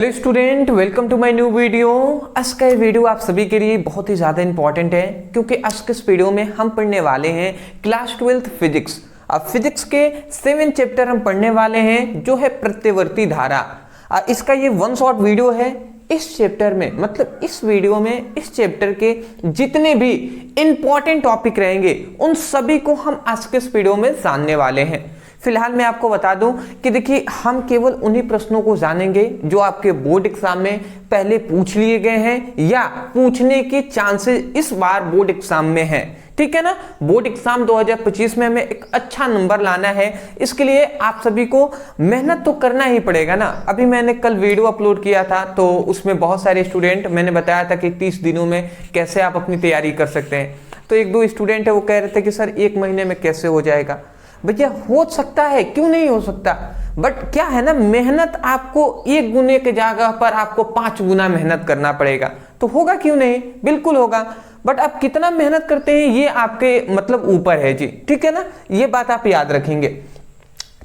Hello student, welcome to my new video. आज का ये वीडियो आप सभी के लिए बहुत ही ज़्यादा इंपॉर्टेंट है क्योंकि आज के इस वीडियो में हम पढ़ने वाले हैं क्लास 12th फिजिक्स। अब फिजिक्स के 7 चैप्टर हम पढ़ने वाले हैं जो है प्रत्यवर्ती धारा। इसका ये वन शॉट वीडियो है। इस चैप्टर में मतलब इस वीडियो में इस चैप्टर के जितने भी इंपॉर्टेंट टॉपिक रहेंगे उन सभी को हम आज के इस वीडियो में जानने वाले हैं। फिलहाल मैं आपको बता दूं कि देखिए हम केवल उन्हीं प्रश्नों को जानेंगे जो आपके बोर्ड एग्जाम में पहले पूछ लिए गए हैं या पूछने के चांसेस इस बार बोर्ड एग्जाम में हैं। ठीक है ना। बोर्ड एग्जाम 2025 में हमें एक अच्छा नंबर लाना है, इसके लिए आप सभी को मेहनत तो करना ही पड़ेगा ना। अभी मैंने कल वीडियो अपलोड किया था तो उसमें बहुत सारे स्टूडेंट, मैंने बताया था कि 30 दिनों में कैसे आप अपनी तैयारी कर सकते हैं। तो एक दो स्टूडेंट है वो कह रहे थे कि सर 1 महीने में कैसे हो जाएगा। भैया हो सकता है, क्यों नहीं हो सकता, बट क्या है ना, मेहनत आपको 1 गुने की जगह पर आपको 5 गुना मेहनत करना पड़ेगा। तो होगा क्यों नहीं, बिल्कुल होगा, बट आप कितना मेहनत करते हैं ये आपके मतलब ऊपर है जी। ठीक है ना, ये बात आप याद रखेंगे।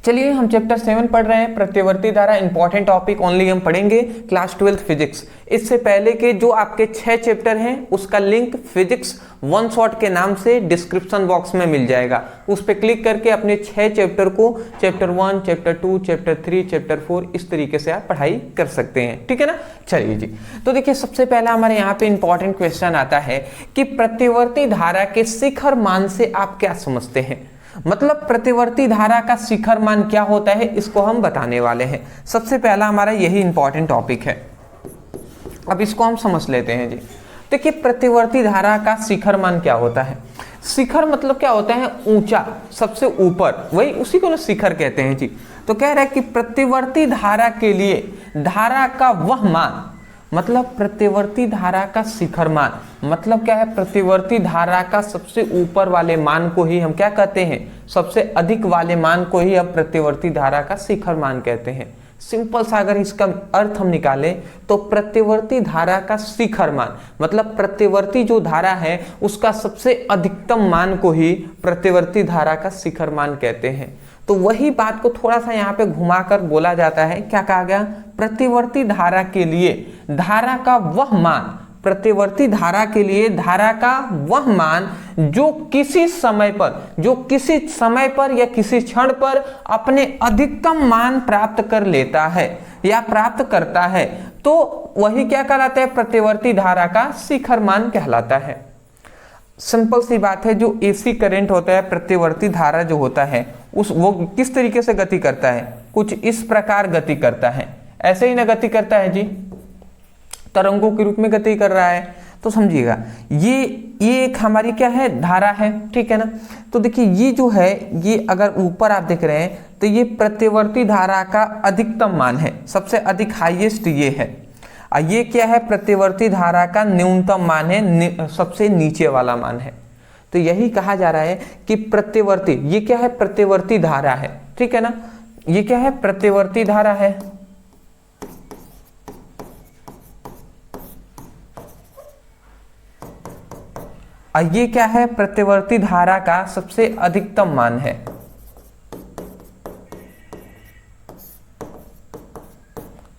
चलिए हम चैप्टर 7 पढ़ रहे हैं, प्रत्यवर्ती धारा। इंपॉर्टेंट टॉपिक ओनली हम पढ़ेंगे क्लास 12th फिजिक्स। इससे पहले के जो आपके 6 चैप्टर हैं उसका लिंक फिजिक्स वन शॉट के नाम से डिस्क्रिप्शन बॉक्स में मिल जाएगा। उस पर क्लिक करके अपने 6 चैप्टर को चैप्टर 1, चैप्टर 2, चैप्टर 3, चैप्टर 4 इस तरीके से आप पढ़ाई कर सकते हैं। ठीक है ना। चलिए जी, तो देखिए सबसे पहला हमारे यहाँ पे इंपॉर्टेंट क्वेश्चन आता है कि प्रत्यवर्ती धारा के शिखर मान से आप क्या समझते हैं। मतलब प्रतिवर्ती धारा का शिखर मान क्या होता है इसको हम बताने वाले हैं। सबसे पहला हमारा यही इंपॉर्टेंट टॉपिक है। अब इसको हम समझ लेते हैं जी। देखिए प्रतिवर्ती धारा का शिखर मान क्या होता है। शिखर मतलब क्या होता है, ऊंचा, सबसे ऊपर, वही उसी को ना शिखर कहते हैं जी। तो कह रहा है कि प्रतिवर्ती धारा के लिए धारा का वह मान, मतलब प्रतिवर्ती धारा का शिखर मान मतलब क्या है, प्रतिवर्ती धारा का सबसे ऊपर वाले मान को ही हम क्या कहते हैं, सबसे अधिक वाले मान को ही हम प्रतिवर्ती धारा का शिखर मान कहते हैं। सिंपल सा अगर इसका अर्थ हम निकालें तो प्रतिवर्ती धारा का शिखर मान मतलब प्रतिवर्ती जो धारा है उसका सबसे अधिकतम मान को ही प्रतिवर्ती धारा का शिखर मान कहते हैं। तो वही बात को थोड़ा सा यहाँ पे घुमाकर बोला जाता है। क्या कहा गया, प्रतिवर्ती धारा के लिए धारा का वह मान, प्रतिवर्ती धारा के लिए धारा का वह मान जो किसी समय पर या किसी क्षण पर अपने अधिकतम मान प्राप्त कर लेता है या प्राप्त करता है, तो वही क्या कहलाता है, प्रतिवर्ती धारा का शिखर मान कहलाता है। सिंपल सी बात है, जो एसी करंट होता है, प्रतिवर्ती धारा जो होता है वो किस तरीके से गति करता है, कुछ इस प्रकार गति करता है। ऐसे ही ना गति करता है जी, तरंगों के रूप में गति कर रहा है। तो समझिएगा ये एक हमारी क्या है, धारा है। ठीक है ना। तो देखिए ये जो है, ये अगर ऊपर आप देख रहे हैं तो ये प्रतिवर्ती धारा का अधिकतम मान है, सबसे अधिक हाईएस्ट ये है। ये क्या है, प्रतिवर्ती धारा का न्यूनतम मान है, सबसे नीचे वाला मान है। तो यही कहा जा रहा है कि प्रतिवर्ती, ये क्या है, प्रतिवर्ती धारा है। ठीक है ना, ये क्या है, प्रतिवर्ती धारा है। ये क्या है, प्रतिवर्ती धारा का सबसे अधिकतम मान है।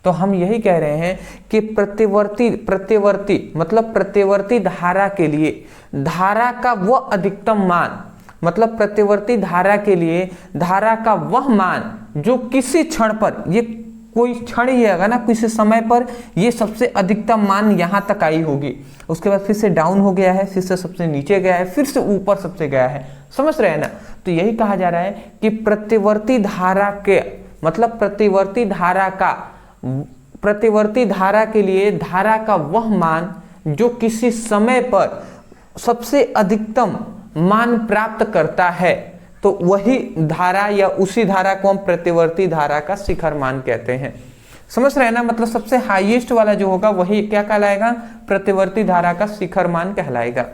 तो हम यही कह रहे हैं कि प्रतिवर्ती मतलब प्रतिवर्ती धारा के लिए धारा का वह अधिकतम मान, मतलब प्रतिवर्ती धारा के लिए धारा का वह मान जो किसी क्षण पर, ये कोई क्षण ही है ना, किसी समय पर ये सबसे अधिकतम मान यहां तक आई होगी, उसके बाद फिर से डाउन हो गया है, फिर से सबसे नीचे गया है, फिर से ऊपर सबसे गया है। समझ रहे हैं ना। तो यही कहा जा रहा है कि प्रतिवर्ती धारा के मतलब प्रतिवर्ती धारा के लिए धारा का वह मान जो किसी समय पर सबसे अधिकतम मान प्राप्त करता है, तो वही धारा या उसी धारा को हम प्रतिवर्ती धारा का शिखर मान कहते हैं। समझ रहे हैं ना। मतलब सबसे हाईएस्ट वाला जो होगा वही क्या कहलाएगा, प्रतिवर्ती धारा का शिखर मान कहलाएगा।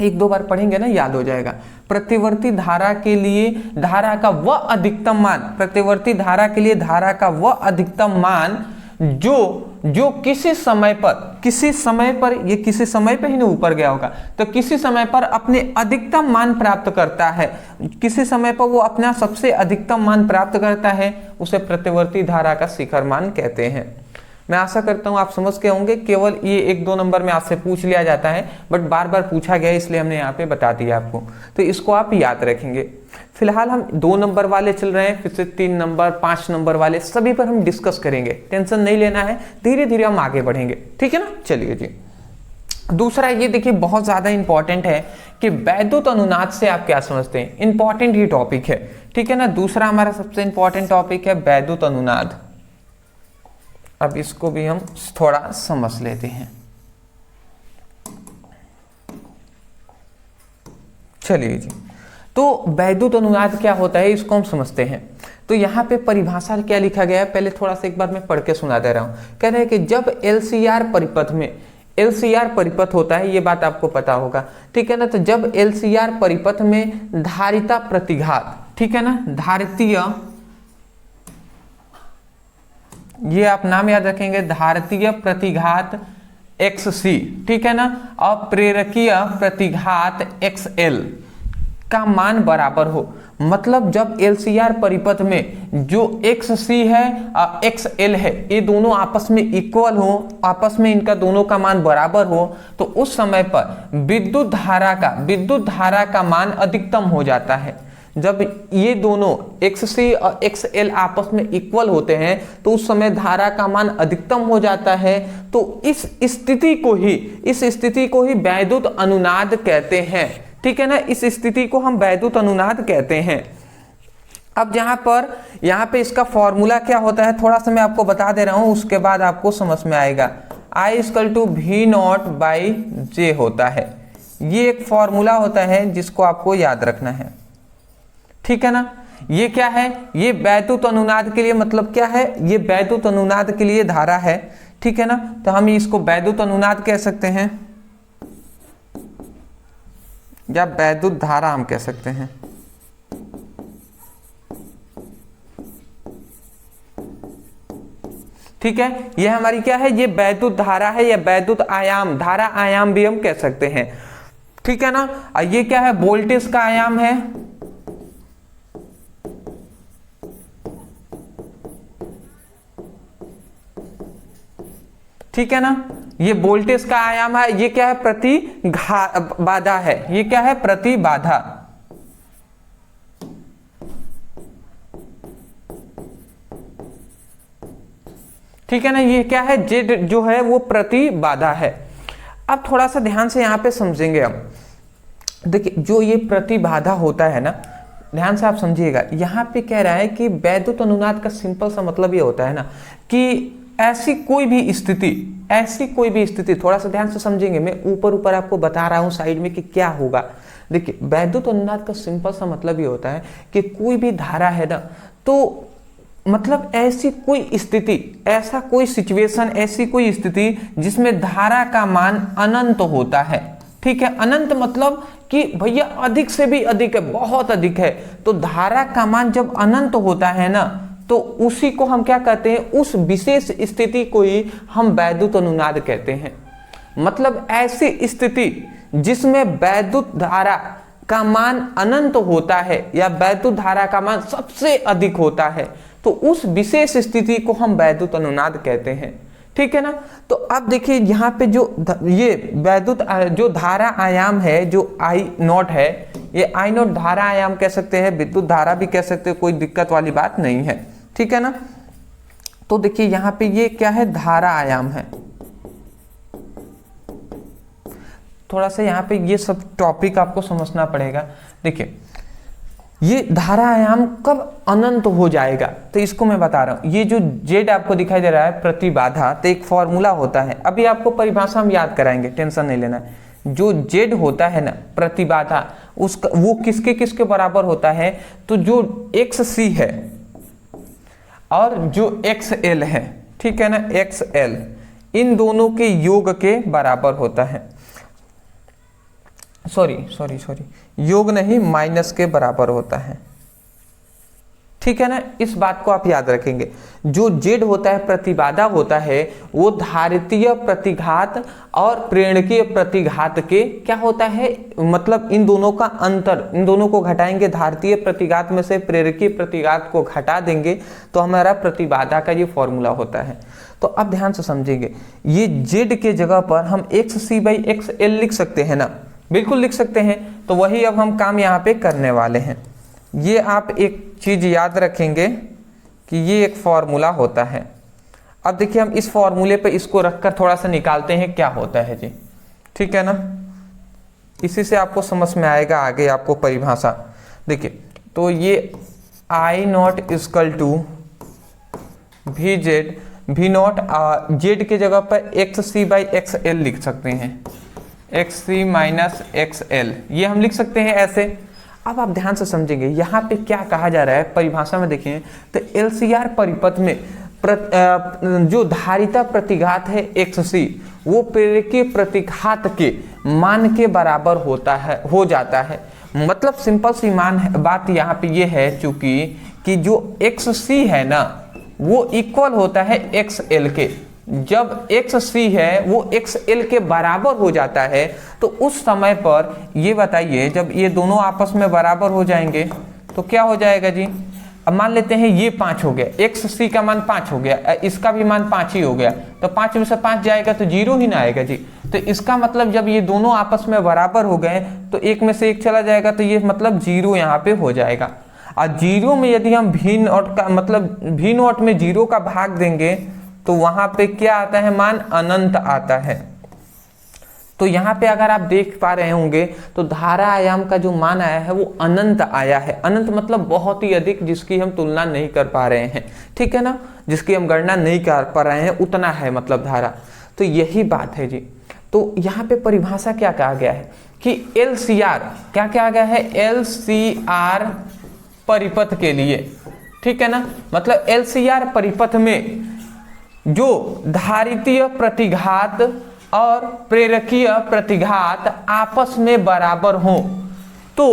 1-2 बार पढ़ेंगे ना, याद हो जाएगा। प्रतिवर्ती धारा के लिए धारा का वह अधिकतम मान, प्रतिवर्ती धारा के लिए धारा का वह अधिकतम मान जो किसी समय पर ये किसी समय पर ही नहीं ऊपर गया होगा, तो किसी समय पर अपने अधिकतम मान प्राप्त करता है, किसी समय पर वो अपना सबसे अधिकतम मान प्राप्त करता है, उसे प्रतिवर्ती धारा का शिखर मान कहते हैं। मैं आशा करता हूँ आप समझ के होंगे, केवल ये 1-2 नंबर में आपसे पूछ लिया जाता है, बट बार बार पूछा गया इसलिए हमने यहाँ पे बता दिया आपको, तो इसको आप याद रखेंगे। फिलहाल हम 2 नंबर वाले चल रहे हैं, फिर से 3 नंबर 5 नंबर वाले सभी पर हम डिस्कस करेंगे, टेंशन नहीं लेना है, धीरे धीरे हम आगे बढ़ेंगे, ठीक है ना। चलिए जी, दूसरा ये देखिए बहुत ज्यादा इंपॉर्टेंट है कि वैद्युत अनुनाद से आप क्या समझते हैं, इंपॉर्टेंट ही टॉपिक है, ठीक है ना। दूसरा हमारा सबसे इंपॉर्टेंट टॉपिक है वैद्युत अनुनाद। अब इसको भी हम थोड़ा समझ लेते हैं। चलिए जी, तो वैद्युत अनुनाद क्या होता है इसको हम समझते हैं। तो यहाँ पे परिभाषा क्या लिखा गया है, पहले थोड़ा सा एक बार मैं पढ़ के सुना दे रहा हूँ। कह रहे हैं कि जब एलसीआर परिपथ में, एलसीआर परिपथ होता है, ये बात आपको पता होगा, ठीक है ना। तो जब एलसीआर परिपथ में धारिता प्रतिघात, ठीक है ना, धारितीय, ये आप नाम याद रखेंगे, धारितीय प्रतिघात XC, ठीक है ना, और प्रेरकीय प्रतिघात XL का मान बराबर हो। मतलब जब LCR परिपथ में जो XC है और XL है ये दोनों आपस में इक्वल हो, आपस में इनका दोनों का मान बराबर हो, तो उस समय पर विद्युत धारा का मान अधिकतम हो जाता है। जब ये दोनों XC और XL आपस में इक्वल होते हैं तो उस समय धारा का मान अधिकतम हो जाता है। तो इस स्थिति को ही वैद्युत अनुनाद कहते हैं, ठीक है ना। इस स्थिति को हम वैद्युत अनुनाद कहते हैं। अब यहाँ पे इसका फॉर्मूला क्या होता है थोड़ा सा मैं आपको बता दे रहा हूं, उसके बाद आपको समझ में आएगा। I=V0/J होता है, ये एक फॉर्मूला होता है जिसको आपको याद रखना है, ठीक है ना। ये क्या है, ये वैद्युत अनुनाद के लिए मतलब क्या है, ये वैद्युत अनुनाद के लिए धारा है, ठीक है ना। तो हम इसको वैद्युत अनुनाद कह सकते हैं या वैद्युत धारा हम कह सकते हैं, ठीक है। ये हमारी क्या है, ये वैद्युत धारा है या वैद्युत आयाम, धारा आयाम भी हम कह सकते हैं, ठीक है ना। ये क्या है, वोल्टेज का आयाम है, ठीक है ना। ये वोल्टेज का आयाम है, ये क्या है, प्रतिबाधा है, ये क्या है, प्रतिबाधा, ठीक है ना। ये क्या है, जेड जो है वो प्रतिबाधा है। अब थोड़ा सा ध्यान से यहां पे समझेंगे हम। देखिए जो ये प्रतिबाधा होता है ना, ध्यान से आप समझिएगा, यहाँ पे कह रहा है कि वैद्युत अनुनाद का सिंपल सा मतलब ये होता है ना कि ऐसी कोई भी स्थिति, थोड़ा सा ध्यान से समझेंगे, मैं ऊपर आपको बता रहा हूं साइड में कि क्या होगा। देखिए वैद्युत अनुनाद का सिंपल सा मतलब ये होता है कि कोई भी धारा है ना, तो मतलब ऐसी कोई स्थिति, ऐसा कोई सिचुएशन, ऐसी कोई स्थिति जिसमें धारा का मान अनंत होता है, ठीक है। अनंत मतलब कि भैया अधिक से भी अधिक है, बहुत अधिक है। तो धारा का मान जब अनंत होता है ना, तो उसी को हम क्या कहते हैं, उस विशेष स्थिति को ही हम वैद्युत अनुनाद कहते हैं। मतलब ऐसी स्थिति जिसमें वैद्युत धारा का मान अनंत होता है या वैद्युत धारा का मान सबसे अधिक होता है, तो उस विशेष स्थिति को हम वैद्युत अनुनाद कहते हैं, ठीक है ना। तो अब देखिए यहाँ पे जो ये वैद्युत जो धारा आयाम है, जो I0 है, ये I0 धारा आयाम कह सकते हैं, विद्युत धारा भी कह सकते हैं, कोई दिक्कत वाली बात नहीं है, ठीक है ना। तो देखिए यहाँ पे ये क्या है, धारा आयाम है। थोड़ा सा यहाँ पे ये सब टॉपिक आपको समझना पड़ेगा। देखिए ये धारा आयाम कब अनंत हो जाएगा, तो इसको मैं बता रहा हूं। ये जो जेड आपको दिखाई दे रहा है प्रतिबाधा, तो एक फॉर्मूला होता है, अभी आपको परिभाषा हम याद कराएंगे, टेंशन नहीं लेना है। जो जेड होता है ना प्रतिबाधा, उसका वो किसके किसके बराबर होता है, तो जो XC है और जो XL है, ठीक है ना, XL, इन दोनों के योग के बराबर होता है। सॉरी योग नहीं, माइनस के बराबर होता है, ठीक है ना, इस बात को आप याद रखेंगे। जो जेड होता है, प्रतिबाधा होता है, वो धारितीय प्रतिघात और प्रेरकीय प्रतिघात के क्या होता है, मतलब इन दोनों का अंतर, इन दोनों को घटाएंगे, धारितीय प्रतिघात में से प्रेरकीय प्रतिघात को घटा देंगे तो हमारा प्रतिबाधा का ये फॉर्मूला होता है। तो अब ध्यान से समझेंगे, ये जेड के जगह पर हम XC/XL लिख सकते हैं ना, बिल्कुल लिख सकते हैं। तो वही अब हम काम यहाँ पे करने वाले हैं। ये आप एक चीज याद रखेंगे कि ये एक फॉर्मूला होता है। अब देखिए हम इस फॉर्मूले पे इसको रखकर थोड़ा सा निकालते हैं क्या होता है जी, ठीक है ना, इसी से आपको समझ में आएगा आगे आपको परिभाषा। देखिए तो ये I0 = VZ, V0 जेड के जगह पर XC/XL लिख सकते हैं, XC-XL, ये हम लिख सकते हैं ऐसे। अब आप ध्यान से समझेंगे यहाँ पे क्या कहा जा रहा है परिभाषा में, देखें तो LCR परिपथ में जो धारिता प्रतिघात है XC, वो प्रेरकीय प्रतिघात के मान के बराबर होता है, हो जाता है। मतलब सिंपल सी बात यहाँ पे ये है, चूंकि कि जो XC है ना वो इक्वल होता है XL के। जब XC है वो XL के बराबर हो जाता है तो उस समय पर ये बताइए, जब ये दोनों आपस में बराबर हो जाएंगे तो क्या हो जाएगा जी। अब मान लेते हैं ये 5 हो गया, XC का मान 5 हो गया, इसका भी मान 5 ही हो गया, तो 5 में से 5 जाएगा तो 0 ही ना आएगा जी। तो इसका मतलब जब ये दोनों आपस में बराबर हो गए तो एक में से एक चला जाएगा, तो ये मतलब 0 यहाँ पे हो जाएगा। और 0 में यदि हम V0 का मतलब V0 में 0 का भाग देंगे तो वहां पे क्या आता है, मान अनंत आता है। तो यहाँ पे अगर आप देख पा रहे होंगे तो धारा आयाम का जो मान आया है वो अनंत आया है। अनंत मतलब बहुत ही अधिक, जिसकी हम तुलना नहीं कर पा रहे हैं, ठीक है ना, जिसकी हम गणना नहीं कर पा रहे हैं, उतना है मतलब धारा। तो यही बात है जी। तो यहाँ पे परिभाषा क्या कहा गया है कि LCR, क्या कहा गया है, LCR परिपथ के लिए, ठीक है ना, मतलब LCR परिपथ में जो धारितीय प्रतिघात और प्रेरकीय प्रतिघात आपस में बराबर हो तो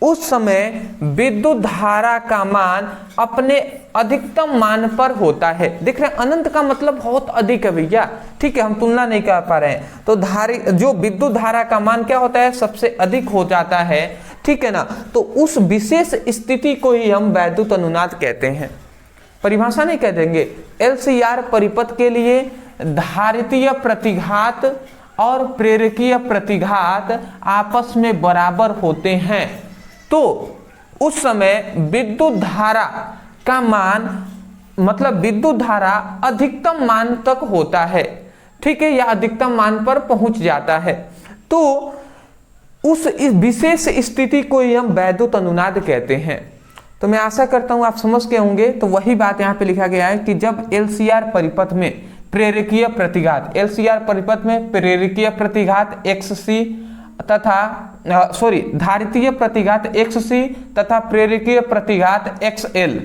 उस समय विद्युत धारा का मान अपने अधिकतम मान पर होता है। देख रहे हैं, अनंत का मतलब बहुत अधिक है भैया, ठीक है, हम तुलना नहीं कर पा रहे हैं। तो जो विद्युत धारा का मान क्या होता है, सबसे अधिक हो जाता है, ठीक है ना। तो उस विशेष स्थिति को ही हम वैद्युत अनुनाद कहते हैं, परिभाषा नहीं कह देंगे। LCR परिपथ के लिए धारितीय प्रतिघात और प्रेरकीय प्रतिघात आपस में बराबर होते हैं तो उस समय विद्युत धारा का मान, मतलब विद्युत धारा अधिकतम मान तक होता है, ठीक है, या अधिकतम मान पर पहुंच जाता है। तो उस विशेष स्थिति को ही हम वैद्युत अनुनाद कहते हैं। तो मैं आशा करता हूं आप समझ गए होंगे। तो वही बात यहाँ पे लिखा गया है कि जब LCR परिपथ में प्रेरकीय प्रतिघात, LCR परिपथ में प्रेरकीय प्रतिघात XC तथा धारितीय प्रतिघात XC तथा प्रेरकीय प्रतिघात XL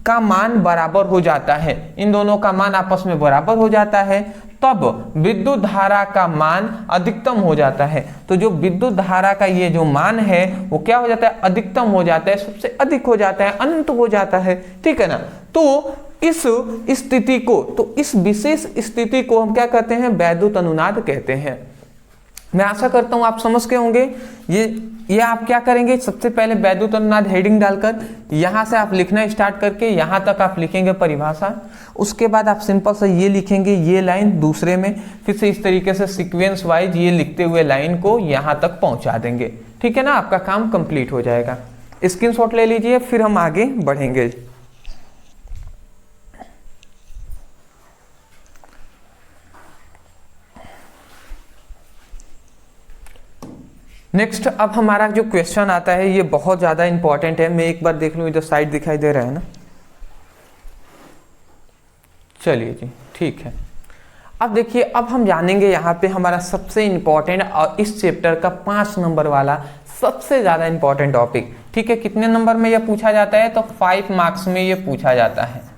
का मान बराबर हो जाता है, इन दोनों का मान आपस में बराबर हो जाता है, तब विद्युत धारा का मान अधिकतम हो जाता है। तो जो विद्युत धारा का ये जो मान है वो क्या हो जाता है, अधिकतम हो जाता है, सबसे अधिक हो जाता है, अनंत हो जाता है, ठीक है ना। तो इस स्थिति को, तो इस विशेष स्थिति को हम क्या कहते हैं, वैद्युत अनुनाद कहते हैं। मैं आशा करता हूं आप समझ गए होंगे। ये आप क्या करेंगे, सबसे पहले वैद्युत अनुनाद हेडिंग डालकर यहां से आप लिखना स्टार्ट करके यहां तक आप लिखेंगे परिभाषा। उसके बाद आप सिंपल से ये लिखेंगे, ये लाइन दूसरे में, फिर से इस तरीके से सीक्वेंस वाइज ये लिखते हुए लाइन को यहां तक पहुंचा देंगे, ठीक है ना। आपका काम कंप्लीट हो जाएगा। स्क्रीनशॉट ले लीजिए, फिर हम आगे बढ़ेंगे। नेक्स्ट अब हमारा जो क्वेश्चन आता है ये बहुत ज़्यादा इंपॉर्टेंट है। मैं एक बार देख लूँ, इधर साइड दिखाई दे रहा है ना, चलिए जी ठीक है। अब देखिए, अब हम जानेंगे यहाँ पे हमारा सबसे इंपॉर्टेंट और इस चैप्टर का 5 नंबर वाला सबसे ज़्यादा इंपॉर्टेंट टॉपिक, ठीक है। कितने नंबर में यह पूछा जाता है, तो 5 मार्क्स में ये पूछा जाता है।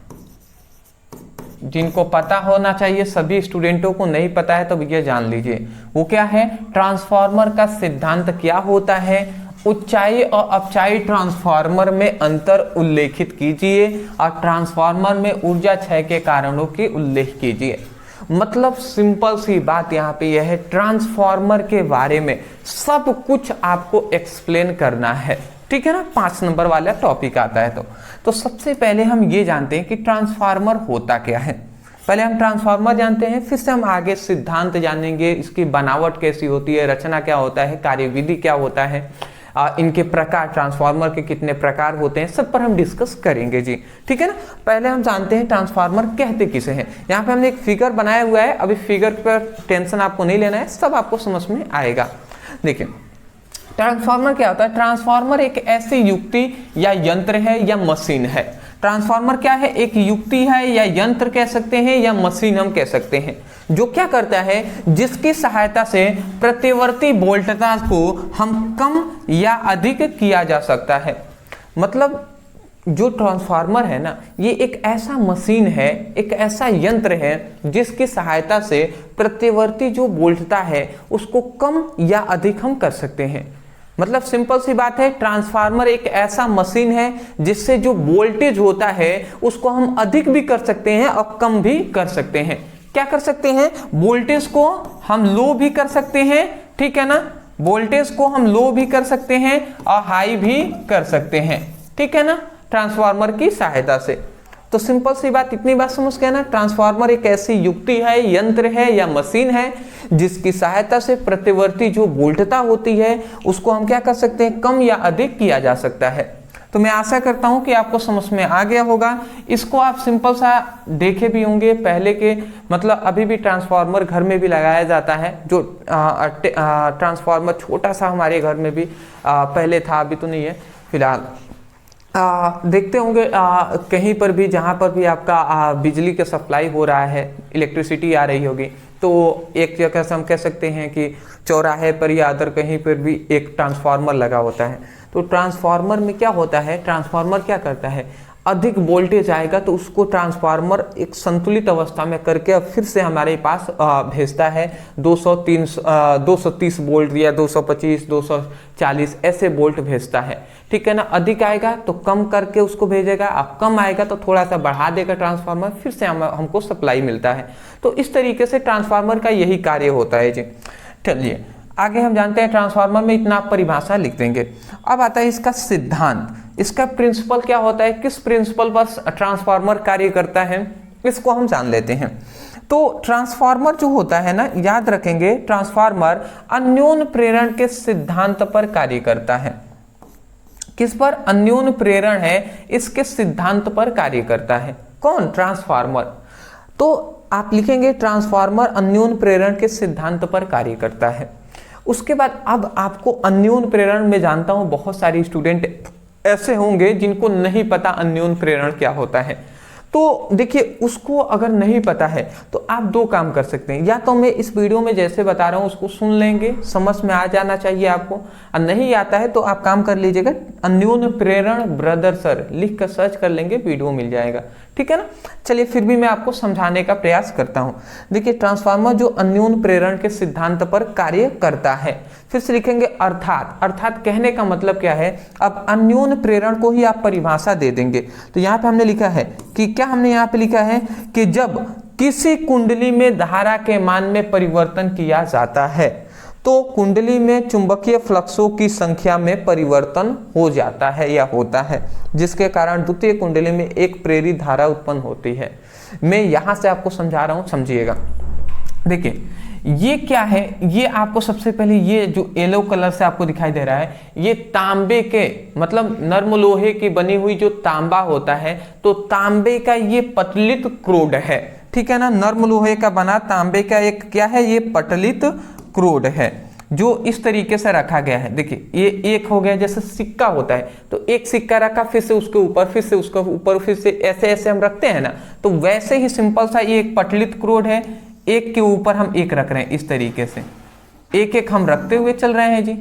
जिनको पता होना चाहिए, सभी स्टूडेंटों को नहीं पता है तो भैया जान लीजिए। वो क्या है, ट्रांसफार्मर का सिद्धांत क्या होता है, उच्चाई और अपचाई ट्रांसफार्मर में अंतर उल्लेखित कीजिए और ट्रांसफार्मर में ऊर्जा क्षय के कारणों के उल्लेख कीजिए। मतलब सिंपल सी बात यहाँ पे यह है, ट्रांसफार्मर के बारे में सब कुछ आपको एक्सप्लेन करना है, ठीक है ना। 5 नंबर वाला टॉपिक आता है तो सबसे पहले हम ये जानते हैं कि ट्रांसफार्मर होता क्या है। पहले हम ट्रांसफार्मर जानते हैं, फिर से हम आगे सिद्धांत जानेंगे, इसकी बनावट कैसी होती है, रचना क्या होता है, कार्यविधि क्या होता है, इनके प्रकार, ट्रांसफार्मर के कितने प्रकार होते हैं, सब पर हम डिस्कस करेंगे जी, ठीक है ना। पहले हम जानते हैं ट्रांसफार्मर कहते किसे हैं। यहाँ पे हमने एक फिगर बनाया हुआ है, अभी फिगर पर टेंशन आपको नहीं लेना है, सब आपको समझ में आएगा। देखिए ट्रांसफार्मर क्या होता है। ट्रांसफार्मर एक ऐसी युक्ति या यंत्र है या मशीन है। ट्रांसफार्मर क्या है, एक युक्ति है या यंत्र कह सकते हैं या मशीन हम कह सकते हैं, जो क्या करता है, जिसकी सहायता से प्रतिवर्ती वोल्टेज को हम कम या अधिक किया जा सकता है। मतलब जो ट्रांसफार्मर है ना, ये एक ऐसा मशीन है, एक ऐसा यंत्र है जिसकी सहायता से प्रतिवर्ती जो वोल्टता है उसको कम या अधिक हम कर सकते हैं। मतलब सिंपल सी बात है, ट्रांसफार्मर एक ऐसा मशीन है जिससे जो वोल्टेज होता है उसको हम अधिक भी कर सकते हैं और कम भी कर सकते हैं। क्या कर सकते हैं, वोल्टेज को हम लो भी कर सकते हैं, ठीक है ना, वोल्टेज को हम लो भी कर सकते हैं और हाई भी कर सकते हैं, ठीक है ना, ट्रांसफार्मर की सहायता से। तो सिंपल सी बात, इतनी बात समझ गए ना। ट्रांसफार्मर एक ऐसी युक्ति है, यंत्र है या मशीन है जिसकी सहायता से प्रतिवर्ती जो वोल्टता होती है उसको हम क्या कर सकते हैं, कम या अधिक किया जा सकता है। तो मैं आशा करता हूं कि आपको समझ में आ गया होगा। इसको आप सिंपल सा देखे भी होंगे पहले के, मतलब अभी भी ट्रांसफार्मर घर में भी लगाया जाता है। जो ट्रांसफार्मर छोटा सा हमारे घर में भी पहले था, अभी तो नहीं है फिलहाल। देखते होंगे कहीं पर भी, जहाँ पर भी आपका बिजली का सप्लाई हो रहा है, इलेक्ट्रिसिटी आ रही होगी, तो एक जगह से हम कह सकते हैं कि चौराहे पर या अदर कहीं पर भी एक ट्रांसफार्मर लगा होता है। तो ट्रांसफार्मर में क्या होता है, ट्रांसफार्मर क्या करता है, अधिक वोल्टेज आएगा तो उसको ट्रांसफार्मर एक संतुलित अवस्था में करके फिर से हमारे पास भेजता है 230 वोल्ट या 225, 240 ऐसे वोल्ट भेजता है, ठीक है ना। अधिक आएगा तो कम करके उसको भेजेगा, अब कम आएगा तो थोड़ा सा बढ़ा देगा ट्रांसफार्मर, फिर से हमको सप्लाई मिलता है। तो इस तरीके से ट्रांसफार्मर का यही कार्य होता है जी। चलिए आगे हम जानते हैं, ट्रांसफार्मर में इतना परिभाषा लिख देंगे। अब आता है इसका सिद्धांत, इसका प्रिंसिपल क्या होता है, किस प्रिंसिपल पर ट्रांसफार्मर कार्य करता है, इसको हम जान लेते हैं। तो ट्रांसफार्मर जो होता है ना, याद रखेंगे, ट्रांसफार्मर अन्योन्य प्रेरण के सिद्धांत पर कार्य करता है। किस पर, अन्योन्य प्रेरण है इसके सिद्धांत पर कार्य करता है। कौन, ट्रांसफार्मर। तो आप लिखेंगे ट्रांसफार्मर अन्योन्य प्रेरण के सिद्धांत पर कार्य करता है। उसके बाद अब आपको अन्योन्य प्रेरण में, जानता हूं बहुत सारे स्टूडेंट ऐसे होंगे जिनको नहीं पता अन्योन्य प्रेरण क्या होता है। तो देखिए, उसको अगर नहीं पता है तो आप दो काम कर सकते हैं, या तो मैं इस वीडियो में जैसे बता रहा हूं उसको सुन लेंगे, समझ में आ जाना चाहिए आपको, और नहीं आता है तो आप काम कर लीजिएगा, अन्योन्य प्रेरण ब्रदर सर लिख कर सर्च कर लेंगे, वीडियो मिल जाएगा, ठीक है ना। चलिए फिर भी मैं आपको समझाने का प्रयास करता हूं। देखिए ट्रांसफार्मर जो अन्योन्य प्रेरण के सिद्धांत पर कार्य करता है, फिर से लिखेंगे अर्थात। अर्थात कहने का मतलब क्या है, अब अन्योन्य प्रेरण को ही आप परिभाषा दे देंगे। तो यहाँ पे हमने लिखा है कि क्या, हमने यहाँ पे लिखा है कि जब किसी कुंडली में धारा के मान में परिवर्तन किया जाता है तो कुंडली में चुंबकीय फ्लक्सों की संख्या में परिवर्तन हो जाता है या होता है, जिसके कारण द्वितीय कुंडली में एक प्रेरित धारा उत्पन्न होती है। मैं यहां से आपको समझा रहा हूं, समझिएगा। देखिए ये क्या है, ये आपको सबसे पहले ये जो येलो कलर से आपको दिखाई दे रहा है, ये तांबे के, मतलब नर्म लोहे की बनी हुई जो तांबा होता है, तो तांबे का ये पटलित क्रोड है, ठीक है ना। नर्म लोहे का बना तांबे का एक क्या है, ये पटलित क्रोड है जो इस तरीके से रखा गया है। देखिए ये एक हो गया, जैसे सिक्का होता है तो एक सिक्का रखा, फिर से उसके ऊपर, फिर से उसके ऊपर, फिर से ऐसे ऐसे हम रखते हैं ना, तो वैसे ही सिंपल सा ये एक पटलित क्रोड है, एक के ऊपर हम एक रख रहे हैं, इस तरीके से एक एक हम रखते हुए चल रहे हैं जी।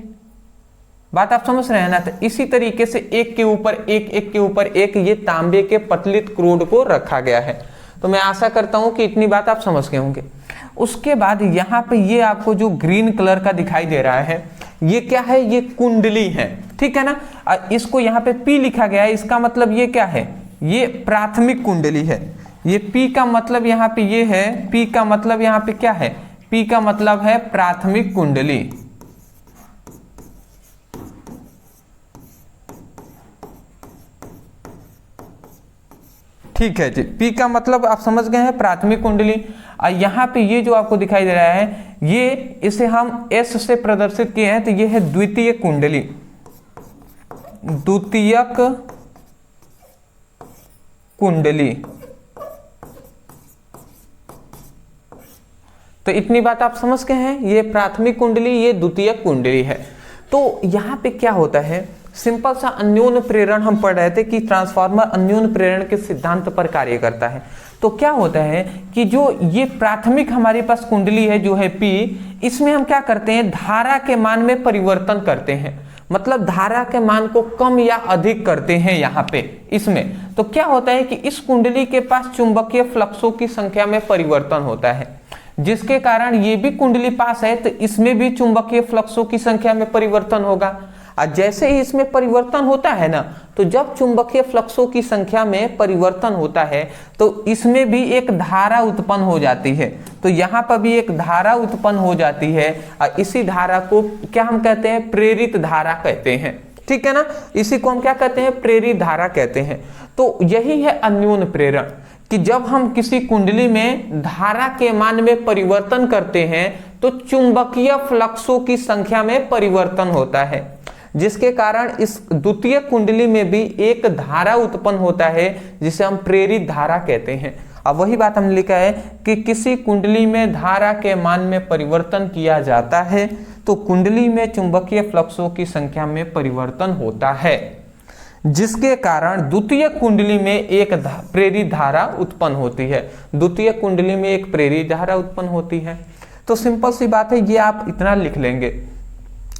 बात आप समझ रहे हैं ना। तो इसी तरीके से एक के ऊपर एक, एक के ऊपर एक, ये तांबे के पतलित क्रोड को रखा गया है। तो मैं आशा करता हूं कि इतनी बात आप समझ गए होंगे। उसके बाद यहाँ पे ये आपको जो ग्रीन कलर का दिखाई दे रहा है, ये क्या है, ये कुंडली है, ठीक है ना। इसको यहाँ पे P लिखा गया है, इसका मतलब ये क्या है, ये प्राथमिक कुंडली है। ये P का मतलब यहाँ पे ये है, P का मतलब यहाँ पे क्या है, P का मतलब है प्राथमिक कुंडली। ठीक है जी, P का मतलब आप समझ गए हैं प्राथमिक कुंडली। यहाँ पे ये जो आपको दिखाई दे रहा है, ये इसे हम S से प्रदर्शित किए हैं, तो ये है द्वितीय कुंडली, द्वितीयक कुंडली। तो इतनी बात आप समझ गए हैं, ये प्राथमिक कुंडली, ये द्वितीयक कुंडली है। तो यहाँ पे क्या होता है, सिंपल सा अन्योन्य प्रेरण हम पढ़ रहे थे कि ट्रांसफार्मर अन्योन्य प्रेरण के सिद्धांत पर कार्य करता है। तो क्या होता है कि जो ये प्राथमिक हमारे पास कुंडली है जो है P, इसमें हम क्या करते हैं, धारा के मान में परिवर्तन करते हैं, मतलब धारा के मान को कम या अधिक करते हैं यहाँ पे इसमें। तो क्या होता है कि इस कुंडली के पास चुंबकीय फ्लक्सों की संख्या में परिवर्तन होता है, जिसके कारण ये भी कुंडली पास है तो इसमें भी चुंबकीय फ्लक्सों की संख्या में परिवर्तन होगा। और जैसे ही इसमें परिवर्तन होता है ना, तो जब चुंबकीय फ्लक्सों की संख्या में परिवर्तन होता है तो इसमें भी एक धारा उत्पन्न हो जाती है। तो यहाँ पर भी एक धारा उत्पन्न हो जाती है और इसी धारा को क्या हम कहते हैं, प्रेरित धारा कहते हैं, ठीक है ना। इसी को हम क्या कहते हैं, प्रेरित धारा कहते हैं। तो यही है अन्योन्य प्रेरण, कि जब हम किसी कुंडली में धारा के मान में परिवर्तन करते हैं तो चुंबकीय फ्लक्सों की संख्या में परिवर्तन होता है, जिसके कारण इस द्वितीय कुंडली में भी एक धारा उत्पन्न होता है जिसे हम प्रेरित धारा कहते हैं। अब वही बात हमने लिखा है कि किसी कुंडली में धारा के मान में परिवर्तन किया जाता है तो कुंडली में चुंबकीय फ्लक्सों की संख्या में परिवर्तन होता है, जिसके कारण द्वितीय कुंडली में एक प्रेरित धारा उत्पन्न होती है। द्वितीय कुंडली में एक प्रेरित धारा उत्पन्न होती है। तो सिंपल सी बात है, ये आप इतना लिख लेंगे,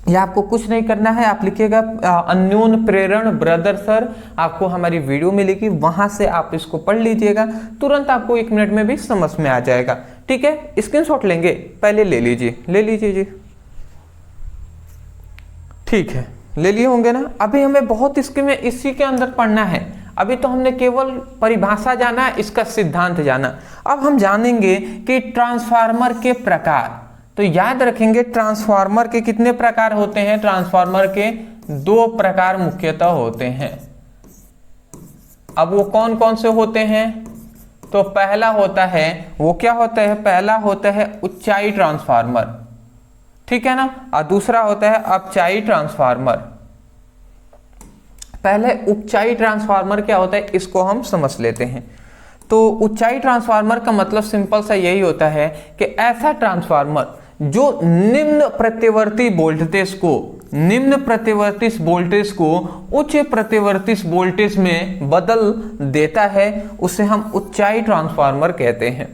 ये आपको कुछ नहीं करना है। आप लिखिएगा अन्योन्य प्रेरण ब्रदर सर, आपको हमारी वीडियो मिलेगी, वहां से आप इसको पढ़ लीजिएगा, तुरंत आपको 1 मिनट में भी समझ में आ जाएगा, ठीक है। स्क्रीनशॉट लेंगे, पहले ले लीजिए जी, ठीक है, ले लिए होंगे ना। अभी हमें बहुत इसके में इसी के अंदर पढ़ना है, अभी तो हमने केवल परिभाषा जाना, इसका सिद्धांत जाना। अब हम जानेंगे कि ट्रांसफार्मर के प्रकार। तो याद रखेंगे ट्रांसफार्मर के कितने प्रकार होते हैं, ट्रांसफार्मर के 2 प्रकार मुख्यतः होते हैं। अब वो कौन कौन से होते हैं, तो पहला होता है, वो क्या होता है, पहला होता है ऊंचाई ट्रांसफार्मर, ठीक है ना, और दूसरा होता है अपचाई ट्रांसफार्मर। पहले ऊंचाई ट्रांसफार्मर क्या होता है इसको हम समझ लेते हैं। तो ऊंचाई ट्रांसफार्मर का मतलब सिंपल सा यही होता है कि ऐसा ट्रांसफार्मर जो निम्न प्रतिवर्ती वोल्टेज को उच्च प्रतिवर्ती वोल्टेज में बदल देता है, उसे हम ऊंचाई ट्रांसफार्मर कहते हैं।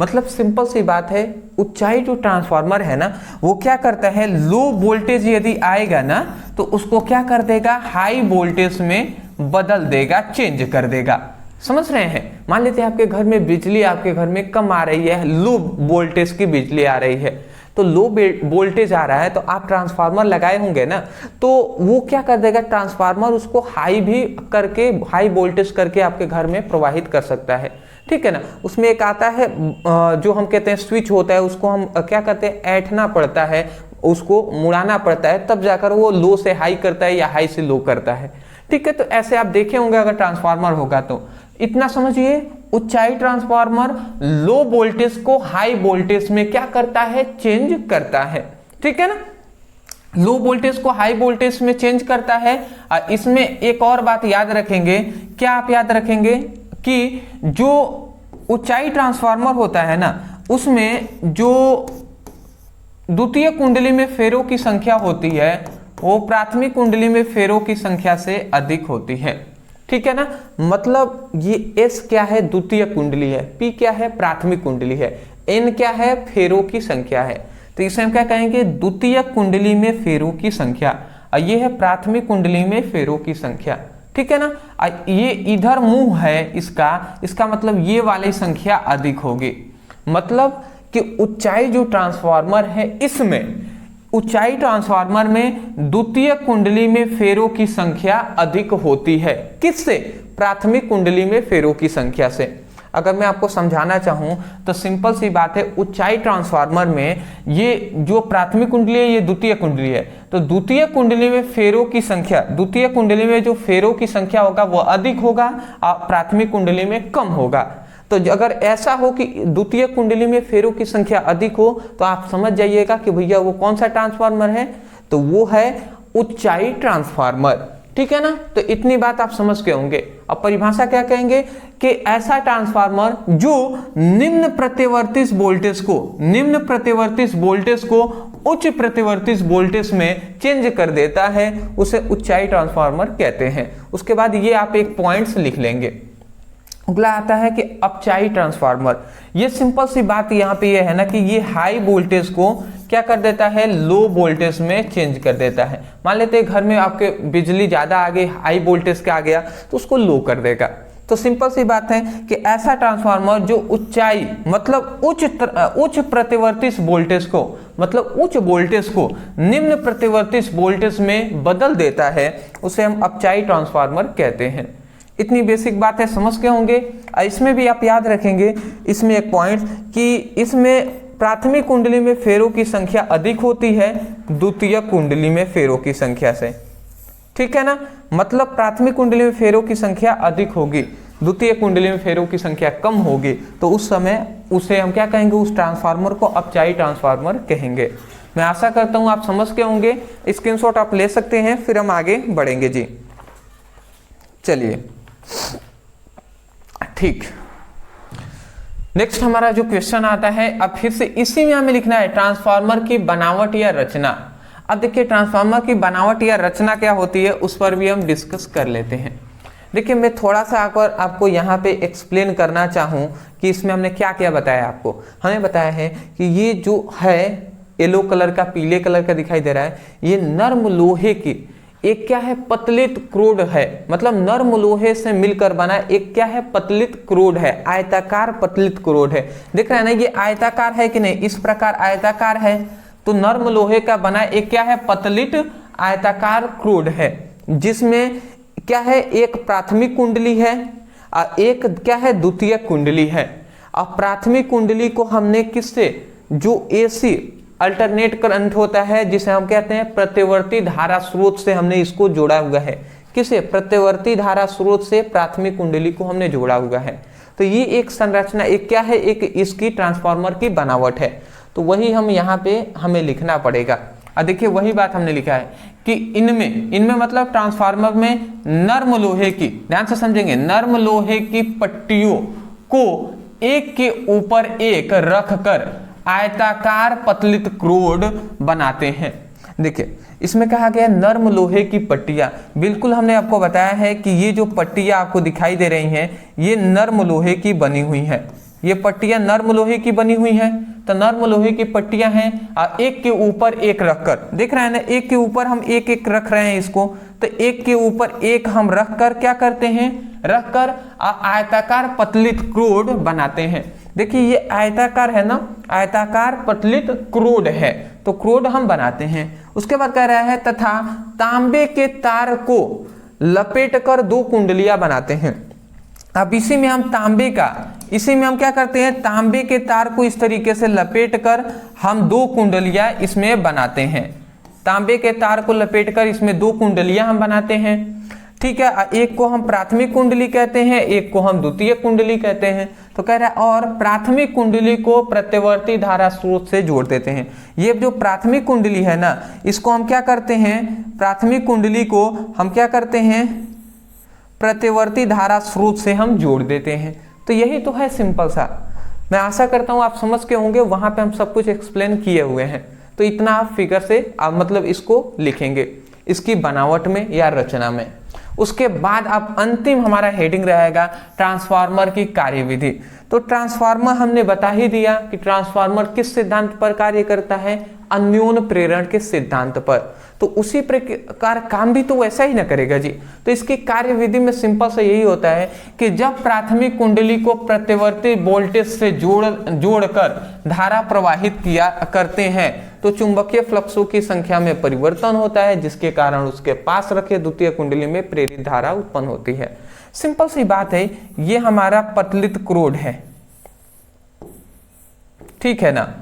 मतलब सिंपल सी बात है, ऊंचाई जो ट्रांसफार्मर है ना, वो क्या करता है, लो वोल्टेज यदि आएगा ना तो उसको क्या कर देगा, हाई वोल्टेज में बदल देगा, चेंज कर देगा। समझ रहे हैं। मान लेते हैं आपके घर में बिजली आपके घर में कम आ रही है, लो वोल्टेज की बिजली आ रही है, तो लो वोल्टेज आ रहा है तो आप ट्रांसफार्मर लगाए होंगे ना, तो वो क्या कर देगा, ट्रांसफार्मर उसको हाई भी करके, हाई वोल्टेज करके आपके घर में प्रवाहित कर सकता है, ठीक है ना। उसमें एक आता है जो हम कहते हैं स्विच होता है, उसको हम क्या करते हैं, ऐंठना पड़ता है, उसको मुड़ाना पड़ता है, तब जाकर वो लो से हाई करता है या हाई से लो करता है, ठीक है। तो ऐसे आप देखे होंगे अगर ट्रांसफार्मर होगा तो। इतना समझिए, ऊंचाई ट्रांसफार्मर लो वोल्टेज को हाई वोल्टेज में क्या करता है, चेंज करता है, ठीक है ना। लो वोल्टेज को हाई वोल्टेज में चेंज करता है। इसमें एक और बात याद रखेंगे, क्या आप याद रखेंगे कि जो ऊंचाई ट्रांसफार्मर होता है ना, उसमें जो द्वितीय कुंडली में फेरों की संख्या होती है वो प्राथमिक कुंडली में फेरों की संख्या से अधिक होती है, ठीक है ना। मतलब ये S क्या है, द्वितीय कुंडली है, P क्या है, प्राथमिक कुंडली है, N क्या है, फेरों की संख्या है। तो इसे हम क्या कहेंगे, द्वितीय कुंडली में फेरों की संख्या, और ये है प्राथमिक कुंडली में फेरों की संख्या, ठीक है ना। ये इधर मुंह है इसका मतलब ये वाली संख्या अधिक होगी। मतलब कि ऊंचाई जो ट्रांसफार्मर है इसमें ऊंचाई ट्रांसफार्मर में द्वितीय कुंडली में फेरों की संख्या अधिक होती है। किससे? प्राथमिक कुंडली में फेरों की संख्या से। अगर मैं आपको समझाना चाहूं तो सिंपल सी बात है, ऊंचाई ट्रांसफार्मर में ये जो प्राथमिक कुंडली है ये द्वितीय कुंडली है, तो द्वितीय कुंडली में फेरों की संख्या, द्वितीय कुंडली में जो फेरों की संख्या होगा वो अधिक होगा और प्राथमिक कुंडली में कम होगा। तो अगर ऐसा हो कि द्वितीय कुंडली में फेरों की संख्या अधिक हो तो आप समझ जाइएगा कि भैया वो कौन सा ट्रांसफार्मर है, तो वो है ऊंचाई ट्रांसफार्मर। ठीक है ना, तो इतनी बात आप समझ के होंगे। अब परिभाषा क्या कहेंगे कि ऐसा ट्रांसफार्मर जो निम्न प्रतिवर्ती वोल्टेज को उच्च प्रतिवर्ती वोल्टेज में चेंज कर देता है उसे ऊंचाई ट्रांसफार्मर कहते हैं। उसके बाद ये आप एक पॉइंट्स लिख लेंगे। अगला आता है कि अपचाई ट्रांसफार्मर। ये सिंपल सी बात यहाँ पे ये है ना कि ये हाई वोल्टेज को क्या कर देता है, लो वोल्टेज में चेंज कर देता है। मान लेते हैं घर में आपके बिजली ज्यादा आ गई, हाई वोल्टेज का आ गया तो उसको लो कर देगा। तो सिंपल सी बात है कि ऐसा ट्रांसफार्मर जो ऊंचाई मतलब उच्च प्रतिवर्ती वोल्टेज को, मतलब उच्च वोल्टेज को निम्न प्रतिवर्ती वोल्टेज में बदल देता है उसे हम अपचाई ट्रांसफार्मर कहते हैं। इतनी बेसिक बात है, समझ के होंगे। इसमें भी आप याद रखेंगे इसमें एक पॉइंट कि इसमें प्राथमिक कुंडली में फेरों की संख्या अधिक होती है द्वितीय कुंडली में फेरों की संख्या से। ठीक है ना, मतलब प्राथमिक कुंडली में फेरों की संख्या अधिक होगी, द्वितीय कुंडली में फेरों की संख्या कम होगी, तो उस समय उसे हम क्या कहेंगे, उस ट्रांसफार्मर को अपचाई ट्रांसफार्मर कहेंगे। मैं आशा करता हूं आप समझ के होंगे। स्क्रीनशॉट आप ले सकते हैं, फिर हम आगे बढ़ेंगे जी। चलिए ठीक, नेक्स्ट हमारा जो क्वेश्चन आता है, अब फिर से इसी में हमें लिखना है ट्रांसफार्मर की बनावट या रचना। अब देखिए ट्रांसफार्मर की बनावट या रचना क्या होती है उस पर भी हम डिस्कस कर लेते हैं। देखिए मैं थोड़ा सा आपको यहाँ पे एक्सप्लेन करना चाहूँ कि इसमें हमने क्या क्या बताया। आपको हमें बताया है कि ये जो है येलो कलर का, पीले कलर का दिखाई दे रहा है, ये नर्म लोहे की एक क्या है, पतलित क्रोड है, मतलब नर्म लोहे से मिलकर बना एक क्या है, पतलित क्रोड है, आयताकार पतलित क्रोड है। देख रहे हैं ना, ये आयताकार है कि नहीं, इस प्रकार आयताकार है, तो नर्म लोहे का बना एक क्या है, पतलित आयताकार क्रोड है, जिसमें क्या है, एक प्राथमिक कुंडली है और एक क्या है, द्वितीय कुंडली है। अब प्राथमिक कुंडली को हमने किससे, जो एसी अल्टरनेट करंट होता है जिसे हम कहते हैं प्रतिवर्ती धारा स्रोत से हमने इसको जोड़ा हुआ है। किसे, प्रतिवर्ती धारा स्रोत से प्राथमिक कुंडली को हमने जोड़ा हुआ है। तो ये एक संरचना, एक क्या है, एक इसकी ट्रांसफार्मर की बनावट है। तो वही हम यहाँ पे हमें लिखना पड़ेगा। अब देखिए वही बात हमने लिखा है कि इनमें मतलब ट्रांसफार्मर में नर्म लोहे की, ध्यान से समझेंगे, नर्म लोहे की पट्टियों को एक के ऊपर एक रखकर आयताकार पतलित क्रोड बनाते हैं। देखिए इसमें कहा गया नर्म लोहे की पट्टियां, बिल्कुल हमने आपको बताया है कि ये जो पट्टियां आपको दिखाई दे रही हैं ये नर्म लोहे की बनी हुई हैं। ये पट्टियां नर्म लोहे की बनी हुई हैं, तो नर्म लोहे की पट्टियां हैं और एक के ऊपर एक रखकर, देख रहे हैं ना, एक के ऊपर हम एक एक रख रहे हैं इसको, तो एक के ऊपर एक हम रखकर क्या करते हैं, रखकर आयताकार पतलित क्रोड बनाते हैं। देखिए ये आयताकार है ना, आयताकार पतलित क्रोड है, तो क्रोड हम बनाते हैं। उसके बाद कह रहा है तथा तांबे के तार को लपेटकर दो कुंडलियां बनाते हैं। अब इसी में हम क्या करते हैं, तांबे के तार को इस तरीके से लपेटकर हम दो कुंडलियां इसमें बनाते हैं। तांबे के तार को लपेटकर इसमें दो कुंडलियां हम बनाते हैं। ठीक है, एक को हम प्राथमिक कुंडली कहते हैं, एक को हम द्वितीय कुंडली कहते हैं। तो कह रहा है और प्राथमिक कुंडली को प्रतिवर्ती धारा स्रोत से जोड़ देते हैं। ये जो प्राथमिक कुंडली है ना, इसको हम क्या करते हैं, प्राथमिक कुंडली को हम क्या करते हैं, प्रतिवर्ती धारा स्रोत से हम जोड़ देते हैं। तो यही तो है सिंपल सा। मैं आशा करता हूं आप समझ के होंगे, वहां पे हम सब कुछ एक्सप्लेन किए हुए हैं। तो इतना आप फिगर से आप मतलब इसको लिखेंगे इसकी बनावट में या रचना में। उसके बाद आप अंतिम हमारा हेडिंग रहेगा ट्रांसफार्मर की कार्यविधि। तो ट्रांसफार्मर हमने बता ही दिया कि ट्रांसफार्मर किस सिद्धांत पर कार्य करता है, अन्योन प्रेरण के सिद्धांत पर। तो उसी प्रकार काम भी तो वैसा ही ना करेगा जी। तो इसकी कार्यविधि में सिंपल सा यही होता है कि जब प्राथमिक कुंडली को प्रत्यवर्ती वोल्टेज से जोड़कर धारा प्रवाहित किया करते हैं तो चुंबकीय फ्लक्सों की संख्या में परिवर्तन होता है, जिसके कारण उसके पास रखे द्वितीय कुंडली में प्रेरित धारा उत्पन्न होती है। सिंपल सी बात है, ये हमारा पतलित क्रोड है, ठीक है ना।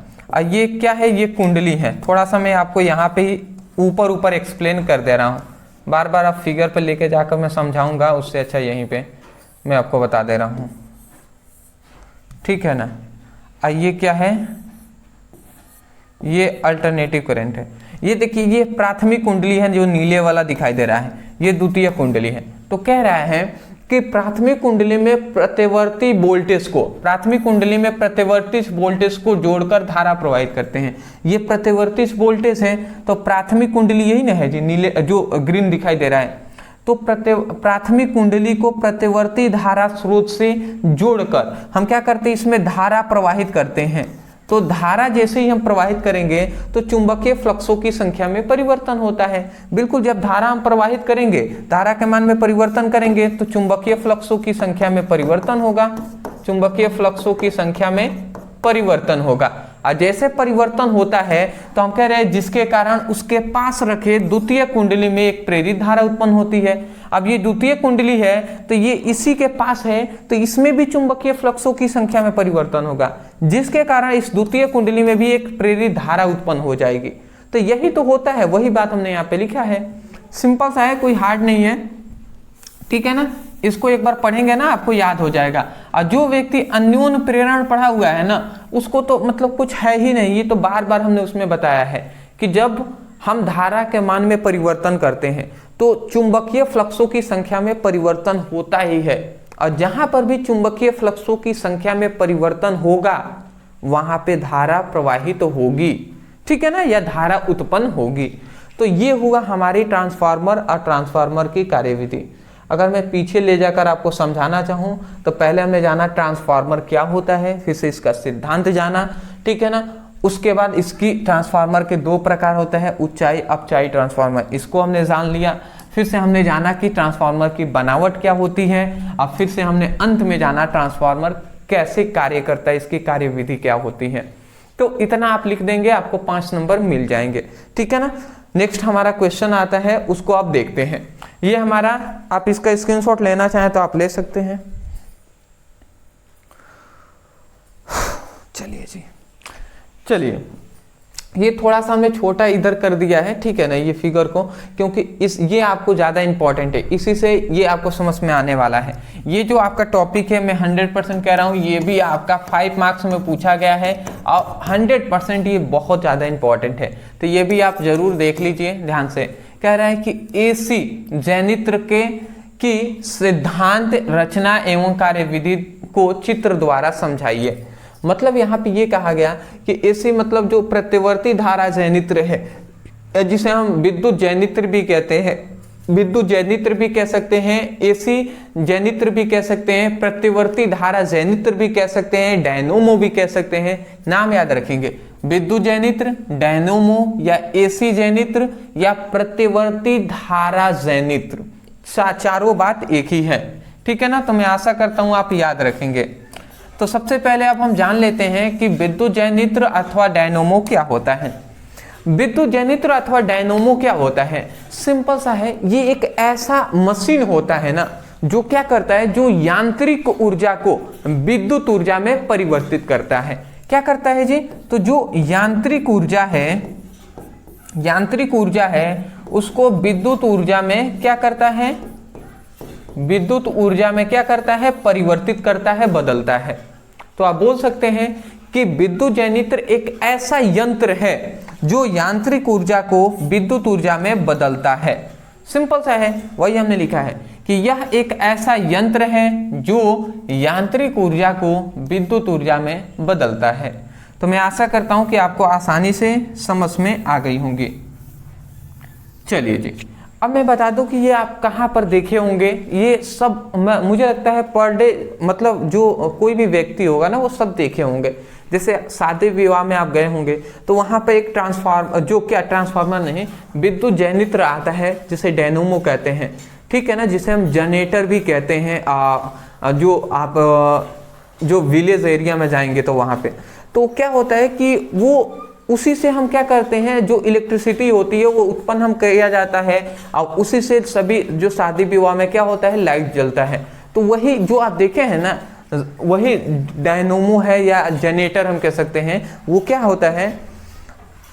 ये क्या है, ये कुंडली है। थोड़ा सा मैं आपको यहाँ पे ही ऊपर एक्सप्लेन कर दे रहा हूँ, बार बार आप फिगर पे लेके जाकर मैं समझाऊंगा, उससे अच्छा यहीं पे मैं आपको बता दे रहा हूँ, ठीक है ना। ये क्या है, ये अल्टरनेटिव करंट है। ये देखिए, ये प्राथमिक कुंडली है जो नीले वाला दिखाई दे रहा है, ये द्वितीय कुंडली है। तो कह रहा है कि प्राथमिक कुंडली में प्रतिवर्ती वोल्टेज को जोड़कर धारा प्रवाहित करते हैं। ये प्रतिवर्ती वोल्टेज है, तो प्राथमिक कुंडली यही ना है जी, नीले जो ग्रीन दिखाई दे रहा है। तो प्राथमिक कुंडली को प्रतिवर्ती धारा स्रोत से जोड़कर हम क्या करते हैं, इसमें धारा प्रवाहित करते हैं। तो धारा जैसे ही हम प्रवाहित करेंगे तो चुंबकीय फ्लक्सों की संख्या में परिवर्तन होता है। बिल्कुल, जब धारा हम प्रवाहित करेंगे, धारा के मान में परिवर्तन करेंगे तो चुंबकीय फ्लक्सों की संख्या में परिवर्तन होगा, चुंबकीय फ्लक्सों की संख्या में परिवर्तन होगा। और जैसे परिवर्तन होता है तो हम कह रहे हैं जिसके कारण उसके पास रखे द्वितीय कुंडली में एक प्रेरित धारा उत्पन्न होती है। अब ये द्वितीय कुंडली है तो ये इसी के पास है, तो इसमें भी चुंबकीय फ्लक्सों की संख्या में परिवर्तन होगा, जिसके कारण इस द्वितीय कुंडली में भी एक प्रेरित धारा उत्पन्न हो जाएगी। तो यही तो होता है, वही बात हमने यहाँ पे लिखा है। सिंपल सा है, कोई हार्ड नहीं है, ठीक है ना। इसको एक बार पढ़ेंगे ना आपको याद हो जाएगा। और जो व्यक्ति अन्योन प्रेरण पढ़ा हुआ है ना, उसको तो मतलब कुछ है ही नहीं। ये तो बार बार हमने उसमें बताया है कि जब हम धारा के मान में परिवर्तन करते हैं तो चुंबकीय फ्लक्सों की संख्या में परिवर्तन होता ही है, और जहां पर भी चुंबकीय फ्लक्सों की संख्या में परिवर्तन होगा वहां पे धारा प्रवाहित होगी, ठीक है ना, या धारा उत्पन्न होगी। तो ये हुआ हमारी ट्रांसफार्मर और ट्रांसफार्मर की कार्यविधि। अगर मैं पीछे ले जाकर आपको समझाना चाहूँ तो पहले हमने जाना ट्रांसफार्मर क्या होता है, फिर से इसका सिद्धांत जाना, ठीक है ना। उसके बाद इसकी ट्रांसफार्मर के दो प्रकार होते हैं, ऊंचाई अपचाई ट्रांसफार्मर, इसको हमने जान लिया। फिर से हमने जाना कि ट्रांसफार्मर की बनावट क्या होती है, और फिर से हमने अंत में जाना ट्रांसफार्मर कैसे कार्य करता है, इसकी कार्यविधि क्या होती है। तो इतना आप लिख देंगे, आपको 5 नंबर मिल जाएंगे, ठीक है ना। नेक्स्ट हमारा क्वेश्चन आता है, उसको आप देखते हैं। ये हमारा, आप इसका स्क्रीनशॉट लेना चाहें तो आप ले सकते हैं। चलिए जी, चलिए ये थोड़ा सा हमने छोटा इधर कर दिया है, ठीक है ना, ये फिगर को, क्योंकि ये आपको ज़्यादा इंपॉर्टेंट है, इसी से ये आपको समझ में आने वाला है। ये जो आपका टॉपिक है, मैं 100% कह रहा हूँ, ये भी आपका 5 मार्क्स में पूछा गया है और 100% ये बहुत ज़्यादा इंपॉर्टेंट है। तो ये भी आप जरूर देख लीजिए ध्यान से। कह रहा है कि AC जैनित्र की सिद्धांत रचना एवं कार्यविधि को चित्र द्वारा समझाइए। मतलब यहाँ पे ये कहा गया कि AC मतलब जो प्रतिवर्ती धारा जैनित्र है, जिसे हम विद्युत जैनित्र भी कहते हैं, विद्युत जैनित्र भी कह सकते हैं, AC जैनित्र भी कह सकते हैं, प्रतिवर्ती धारा जैनित्र भी कह सकते हैं, डायनोमो भी कह सकते हैं। नाम याद रखेंगे, विद्युत जैनित्र, डायनोमो या AC जैनित्र या प्रतिवर्ती धारा जैनित्र, चारों बात एक ही है, ठीक है ना। तो मैं आशा करता हूं आप याद रखेंगे। तो सबसे पहले अब हम जान लेते हैं कि विद्युत जैनित्र अथवा डायनोमो क्या होता है। विद्युत जैनित्र अथवा डायनोमो क्या होता है, सिंपल सा है, ये एक ऐसा मशीन होता है ना जो क्या करता है, जो यांत्रिक ऊर्जा को विद्युत ऊर्जा में परिवर्तित करता है। क्या करता है जी, तो जो यांत्रिक ऊर्जा है उसको विद्युत ऊर्जा में क्या करता है, विद्युत ऊर्जा में क्या करता है, परिवर्तित करता है, बदलता है। तो आप बोल सकते हैं कि विद्युत जैनित्र एक ऐसा यंत्र है जो यांत्रिक ऊर्जा को विद्युत ऊर्जा में बदलता है। सिंपल सा है, वही हमने लिखा है कि यह एक ऐसा यंत्र है जो यांत्रिक ऊर्जा को विद्युत ऊर्जा में बदलता है। तो मैं आशा करता हूं कि आपको आसानी से समझ में आ गई होंगी। चलिए जी, अब मैं बता दूं कि ये आप कहाँ पर देखे होंगे, ये सब मुझे लगता है पर डे, मतलब जो कोई भी व्यक्ति होगा ना वो सब देखे होंगे। जैसे शादी विवाह में आप गए होंगे तो वहाँ पे एक ट्रांसफार्मर नहीं, विद्युत जनरेटर आता है जिसे डायनेमो कहते हैं, ठीक है ना, जिसे हम जनरेटर भी कहते हैं। जो आप जो विलेज एरिया में जाएंगे तो वहाँ पे तो क्या होता है कि वो उसी से हम क्या करते हैं, जो इलेक्ट्रिसिटी होती है वो उत्पन्न हम किया जाता है और उसी से सभी जो शादी विवाह में क्या होता है, लाइट जलता है। तो वही जो आप देखे हैं ना, वही डायनेमो है या जनरेटर हम कह सकते हैं। वो क्या होता है,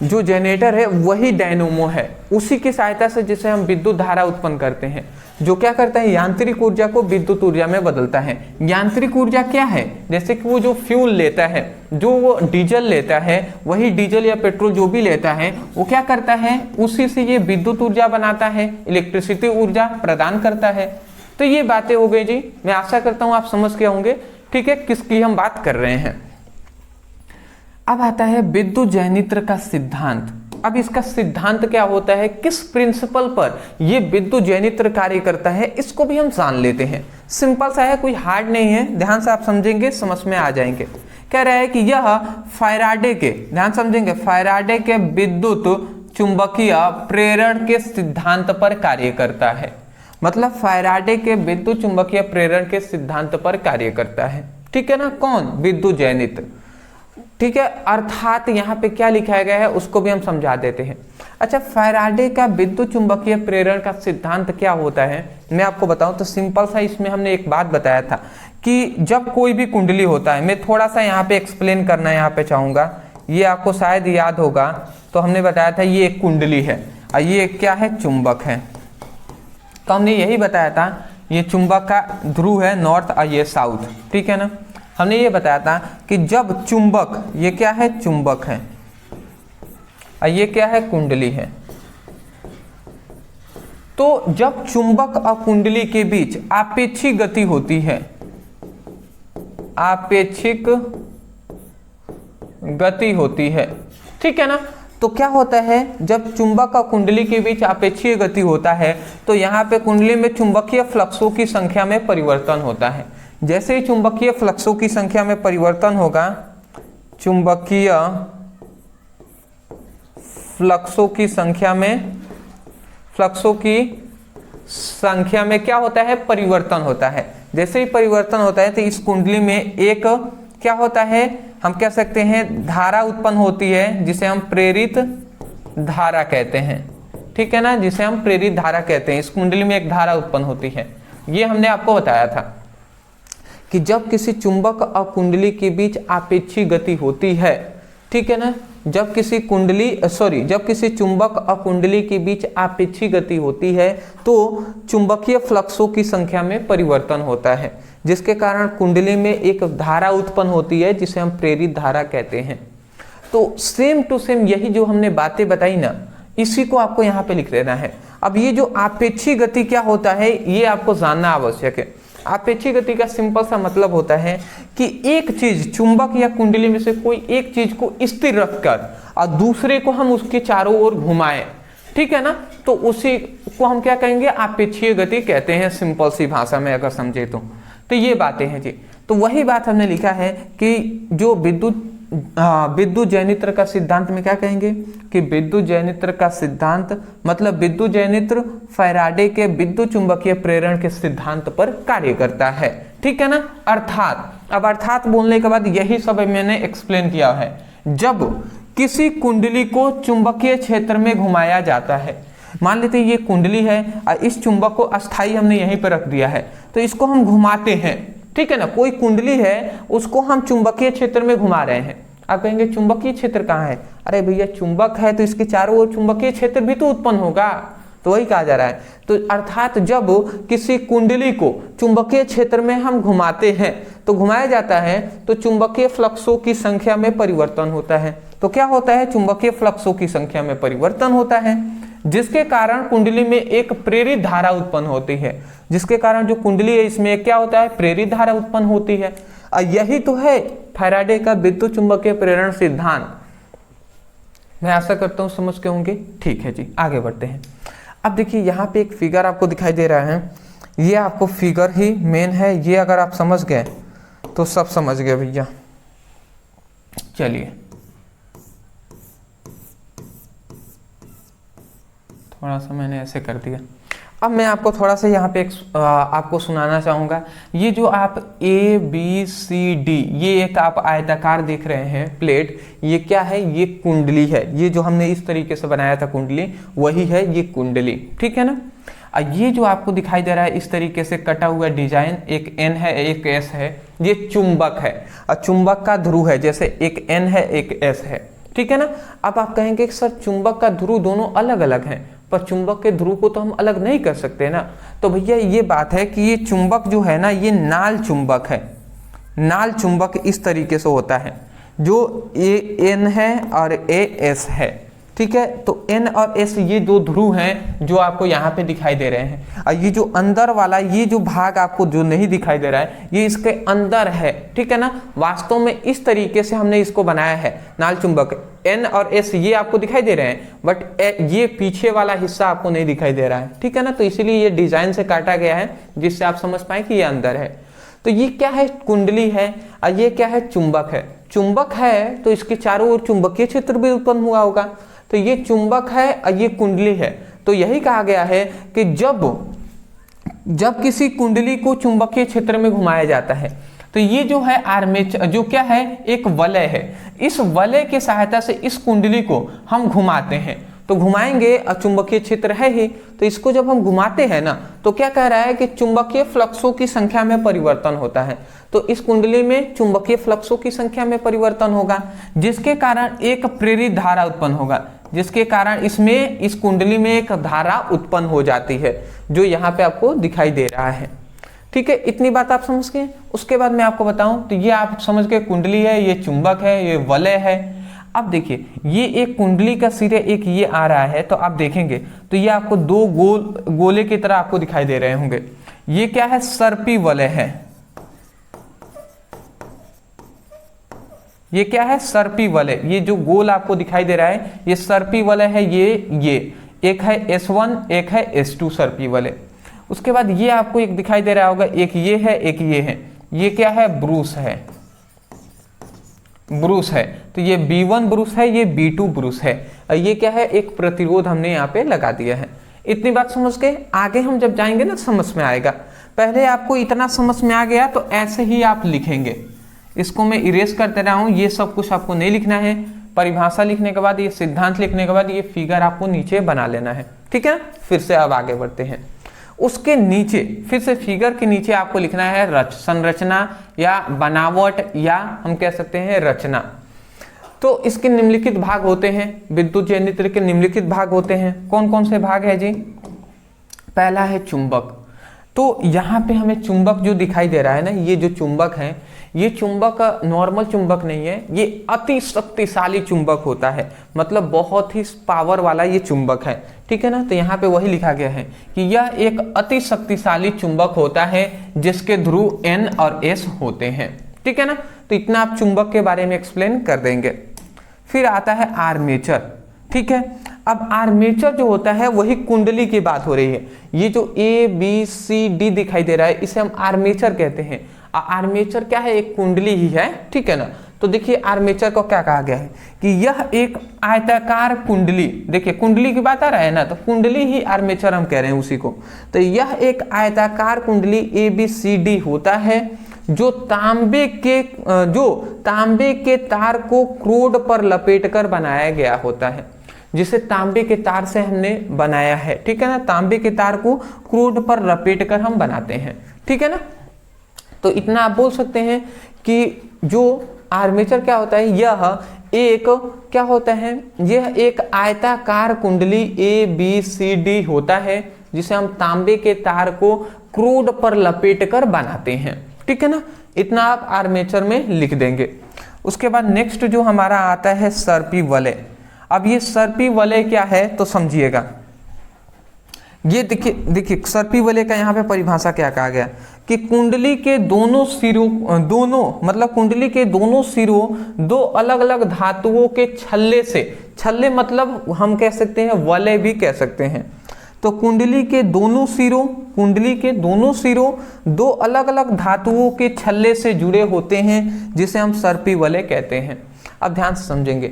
जो जनरेटर है वही डायनेमो है, उसी की सहायता से जिसे हम विद्युत धारा उत्पन्न करते हैं, जो क्या करता है, यांत्रिक ऊर्जा को विद्युत ऊर्जा में बदलता है। यांत्रिक ऊर्जा क्या है, जैसे कि वो जो फ्यूल लेता है, जो वो डीजल लेता है, वही डीजल या पेट्रोल जो भी लेता है वो क्या करता है, उसी से ये विद्युत ऊर्जा बनाता है, इलेक्ट्रिसिटी ऊर्जा प्रदान करता है। तो ये बातें हो गई जी, मैं आशा करता हूं आप समझ के होंगे, ठीक है, किसकी हम बात कर रहे हैं। अब आता है विद्युत जनरेटर का सिद्धांत। अब इसका सिद्धांत क्या होता है, किस प्रिंसिपल पर ये विद्युत जनरेटर कार्य करता है, इसको भी हम जान लेते हैं। सिंपल सा है, कोई हार्ड नहीं है, ध्यान से आप समझेंगे समझ में आ जाएंगे। कह रहा है कि यह फैराडे के, ध्यान समझेंगे, फैराडे के विद्युत चुंबकीय प्रेरण के सिद्धांत पर कार्य करता है। मतलब फैराडे के विद्युत चुंबकीय प्रेरण के सिद्धांत पर कार्य करता है, ठीक है ना, कौन, विद्युत जनरेटर, ठीक है। अर्थात यहाँ पे क्या लिखा गया है उसको भी हम समझा देते हैं। अच्छा, फैराडे का विद्युत चुंबकीय प्रेरण का सिद्धांत क्या होता है, मैं आपको बताऊं तो सिंपल सा, इसमें हमने एक बात बताया था कि जब कोई भी कुंडली होता है, मैं थोड़ा सा यहाँ पे एक्सप्लेन करना यहाँ पे चाहूंगा, ये आपको शायद याद होगा। तो हमने बताया था ये एक कुंडली है और ये क्या है, चुंबक है। तो हमने यही बताया था, ये चुंबक का ध्रुव है नॉर्थ और ये साउथ, ठीक है ना। हमने ये बताया था कि जब चुंबक, ये क्या है, चुंबक है और ये क्या है, कुंडली है। तो जब चुंबक और कुंडली के बीच आपेक्षिक गति होती है, आपेक्षिक गति होती है, ठीक है ना, तो क्या होता है, जब चुंबक और कुंडली के बीच आपेक्षिक गति होता है तो यहाँ पे कुंडली में चुंबकीय फ्लक्सों की संख्या में परिवर्तन होता है। जैसे ही चुंबकीय फ्लक्सों की संख्या में परिवर्तन होगा, चुंबकीय फ्लक्सों की संख्या में क्या होता है, परिवर्तन होता है। जैसे ही परिवर्तन होता है तो इस कुंडली में एक क्या होता है, हम कह सकते हैं धारा उत्पन्न होती है, जिसे हम प्रेरित धारा कहते हैं, ठीक है ना, जिसे हम प्रेरित धारा कहते हैं। इस कुंडली में एक धारा उत्पन्न होती है, ये हमने आपको बताया था कि जब किसी चुंबक और कुंडली के बीच आपेक्षिक गति होती है, ठीक है ना, जब किसी चुंबक और कुंडली के बीच आपेक्षिक गति होती है तो चुंबकीय फ्लक्सों की संख्या में परिवर्तन होता है, जिसके कारण कुंडली में एक धारा उत्पन्न होती है जिसे हम प्रेरित धारा कहते हैं। तो सेम टू सेम यही जो हमने बातें बताई ना, इसी को आपको यहाँ पे लिख देना है। अब ये जो आपेक्षिक गति क्या होता है ये आपको जानना आवश्यक है। आपेक्षिक गति का सिंपल सा मतलब होता है कि एक चीज, चुंबक या कुंडली में से कोई एक चीज को स्थिर रखकर और दूसरे को हम उसके चारों ओर घुमाएं, ठीक है ना, तो उसी को हम क्या कहेंगे, आपेक्षिक गति कहते हैं, सिंपल सी भाषा में अगर समझे तो ये बातें हैं जी। तो वही बात हमने लिखा है कि जो विद्युत जनरेटर का सिद्धांत में क्या कहेंगे कि विद्युत जनरेटर का सिद्धांत मतलब विद्युत जनरेटर फैराडे के विद्युत चुंबकीय प्रेरण के सिद्धांत पर कार्य करता है, ठीक है ना। अर्थात बोलने के बाद यही सब मैंने एक्सप्लेन किया है। जब किसी कुंडली को चुंबकीय क्षेत्र में घुमाया जाता है, मान लेते ये कुंडली है और इस चुंबक को अस्थाई हमने यहीं पर रख दिया है, तो इसको हम घुमाते हैं, ठीक है ना। कोई कुंडली है उसको हम चुंबकीय क्षेत्र में घुमा रहे हैं। आप कहेंगे चुंबकीय क्षेत्र कहाँ है, अरे भैया चुंबक है तो इसके चारों ओर चुंबकीय क्षेत्र भी तो उत्पन्न होगा, तो वही कहा जा रहा है। तो अर्थात जब किसी कुंडली को चुंबकीय क्षेत्र में हम घुमाते हैं तो घुमाया जाता है तो चुंबकीय फ्लक्सों की संख्या में परिवर्तन होता है। तो क्या होता है, चुंबकीय फ्लक्सों की संख्या में परिवर्तन होता है, जिसके कारण कुंडली में एक प्रेरित धारा उत्पन्न होती है, जिसके कारण जो कुंडली है इसमें क्या होता है, प्रेरित धारा उत्पन्न होती है। और यही तो है फैराडे का विद्युत चुंबकीय प्रेरण सिद्धांत। मैं आशा करता हूं समझ के होंगे। ठीक है जी, आगे बढ़ते हैं। अब देखिए यहाँ पे एक फिगर आपको दिखाई दे रहा है, ये आपको फिगर ही मेन है, ये अगर आप समझ गए तो सब समझ गए भैया। चलिए थोड़ा सा मैंने ऐसे कर दिया। अब मैं आपको थोड़ा सा यहाँ पे आपको सुनाना चाहूँगा। ये जो आप ABCD, ये एक आप आयताकार देख रहे हैं प्लेट, ये क्या है? ये कुंडली है। ये जो हमने इस तरीके से बनाया था कुंडली, वही है ये कुंडली, ठीक है ना। ये जो आपको दिखाई दे रहा है इस तरीके से कटा हुआ डिजाइन, एक N है एक S है, ये चुंबक है और चुंबक का ध्रुव है, जैसे एक N है एक S है, ठीक है ना। अब आप कहेंगे कि सर चुंबक का ध्रुव दोनों अलग अलग हैं, पर चुंबक के ध्रुव को तो हम अलग नहीं कर सकते ना। तो भैया ये बात है कि ये चुंबक जो है ना, ये नाल चुंबक है। नाल चुंबक इस तरीके से होता है, जो N है और S है, ठीक है। तो N और S ये दो ध्रुव हैं जो आपको यहाँ पे दिखाई दे रहे हैं। और ये जो अंदर वाला ये जो भाग आपको जो नहीं दिखाई दे रहा है, ये इसके अंदर है, ठीक है ना। वास्तव में इस तरीके से हमने इसको बनाया है नाल चुंबक। N और S ये आपको दिखाई दे रहे हैं, बट ये पीछे वाला हिस्सा आपको नहीं दिखाई दे रहा है, ठीक है ना। तो इसीलिए ये डिजाइन से काटा गया है, जिससे आप समझ पाए कि ये अंदर है। तो ये क्या है? कुंडली है। और ये क्या है? चुंबक है। चुंबक है तो इसके चारों ओर चुंबकीय क्षेत्र भी उत्पन्न हुआ होगा। तो ये चुंबक है और ये कुंडली है। तो यही कहा गया है कि जब किसी कुंडली को चुंबकीय क्षेत्र में घुमाया जाता है, तो ये जो है आर्मेचर, जो क्या है? एक वलय है। इस वलय की सहायता से इस कुंडली को हम घुमाते हैं। तो घुमाएंगे और चुंबकीय क्षेत्र है ही, तो इसको जब हम घुमाते हैं ना, तो क्या कह रहा है कि चुंबकीय फ्लक्सों की संख्या में परिवर्तन होता है। तो इस कुंडली में चुंबकीय फ्लक्सों की संख्या में परिवर्तन होगा, जिसके कारण एक प्रेरित धारा उत्पन्न होगा, जिसके कारण इस कुंडली में एक धारा उत्पन्न हो जाती है, जो यहाँ पे आपको दिखाई दे रहा है, ठीक है। इतनी बात आप समझ गए। उसके बाद मैं आपको बताऊं, तो ये आप समझ गए कुंडली है, ये चुंबक है, ये वलय है। अब देखिए ये एक कुंडली का सिर है, एक ये आ रहा है, तो आप देखेंगे तो ये आपको दो गोले की तरह आपको दिखाई दे रहे होंगे। ये क्या है? सर्पी वलय है। ये क्या है? सर्पी वलय। ये जो गोल आपको दिखाई दे रहा है, ये सर्पी वलय है। ये एक है S1, एक है S2 सर्पी वलय। उसके बाद ये आपको एक दिखाई दे रहा होगा, एक ये है एक ये है। ये क्या है? ब्रूस है। ब्रूस है। तो ये B1 ब्रूस है, ये B2 ब्रूस है। और ये क्या है? एक प्रतिरोध हमने यहाँ पे लगा दिया है। इतनी बात समझ के आगे हम जब जाएंगे ना, समझ में आएगा। पहले आपको इतना समझ में आ गया तो ऐसे ही आप लिखेंगे। इसको मैं इरेज करते रहा हूँ, ये सब कुछ आपको नहीं लिखना है। परिभाषा लिखने के बाद, ये सिद्धांत लिखने के बाद, ये फिगर आपको नीचे बना लेना है, ठीक है। फिर से अब आगे बढ़ते हैं। उसके नीचे फिर से फिगर के नीचे आपको लिखना है संरचना या बनावट, या हम कह सकते हैं रचना। तो इसके निम्नलिखित भाग होते हैं। विद्युत जनित्र के निम्नलिखित भाग होते हैं। कौन कौन से भाग है जी? पहला है चुंबक। तो यहाँ पे हमें चुंबक जो दिखाई दे रहा है ना, ये जो चुंबक है, ये चुंबक नॉर्मल चुंबक नहीं है, ये अति शक्तिशाली चुंबक होता है। मतलब बहुत ही पावर वाला ये चुंबक है, ठीक है ना। तो यहाँ पे वही लिखा गया है कि यह एक अति शक्तिशाली चुंबक होता है, जिसके ध्रुव N और S होते हैं, ठीक है ना। तो इतना आप चुंबक के बारे में एक्सप्लेन कर देंगे। फिर आता है आर्मेचर, ठीक है। अब आर्मेचर जो होता है वही कुंडली की बात हो रही है। ये जो ABCD दिखाई दे रहा है, इसे हम आर्मेचर कहते हैं। आर्मेचर क्या है? एक कुंडली ही है, ठीक है ना। तो देखिए आर्मेचर को क्या कहा गया है कि यह एक आयताकार कुंडली, देखिए कुंडली की बात आ रहा है ना, तो कुंडली ही आर्मेचर हम कह रहे हैं उसी को। तो यह एक आयताकार कुंडली ABCD होता है, जो तांबे के तार को क्रोड पर लपेटकर बनाया गया होता है, जिसे तांबे के तार से हमने बनाया है, ठीक है ना। तांबे के तार को क्रोड पर लपेटकर हम बनाते हैं, ठीक है ना। तो इतना आप बोल सकते हैं कि जो आर्मेचर क्या होता है, यह एक क्या होता है? यह एक आयताकार कुंडली ABCD होता है, जिसे हम तांबे के तार को क्रोड पर लपेटकर बनाते हैं, ठीक है ना। इतना आप आर्मेचर में लिख देंगे। उसके बाद नेक्स्ट जो हमारा आता है सर्पी वलय। अब ये सर्पी वलय क्या है तो समझिएगा। ये देखिए सर्पी वलय का यहाँ पे परिभाषा क्या कहा गया कि कुंडली के दोनों सिरों दो अलग अलग धातुओं के छल्ले से, छल्ले मतलब हम कह सकते हैं वलय भी कह सकते हैं। तो कुंडली के दोनों सिरों दो अलग अलग धातुओं के छल्ले से जुड़े होते हैं, जिसे हम सर्पी वलय कहते हैं। अब ध्यान से समझेंगे,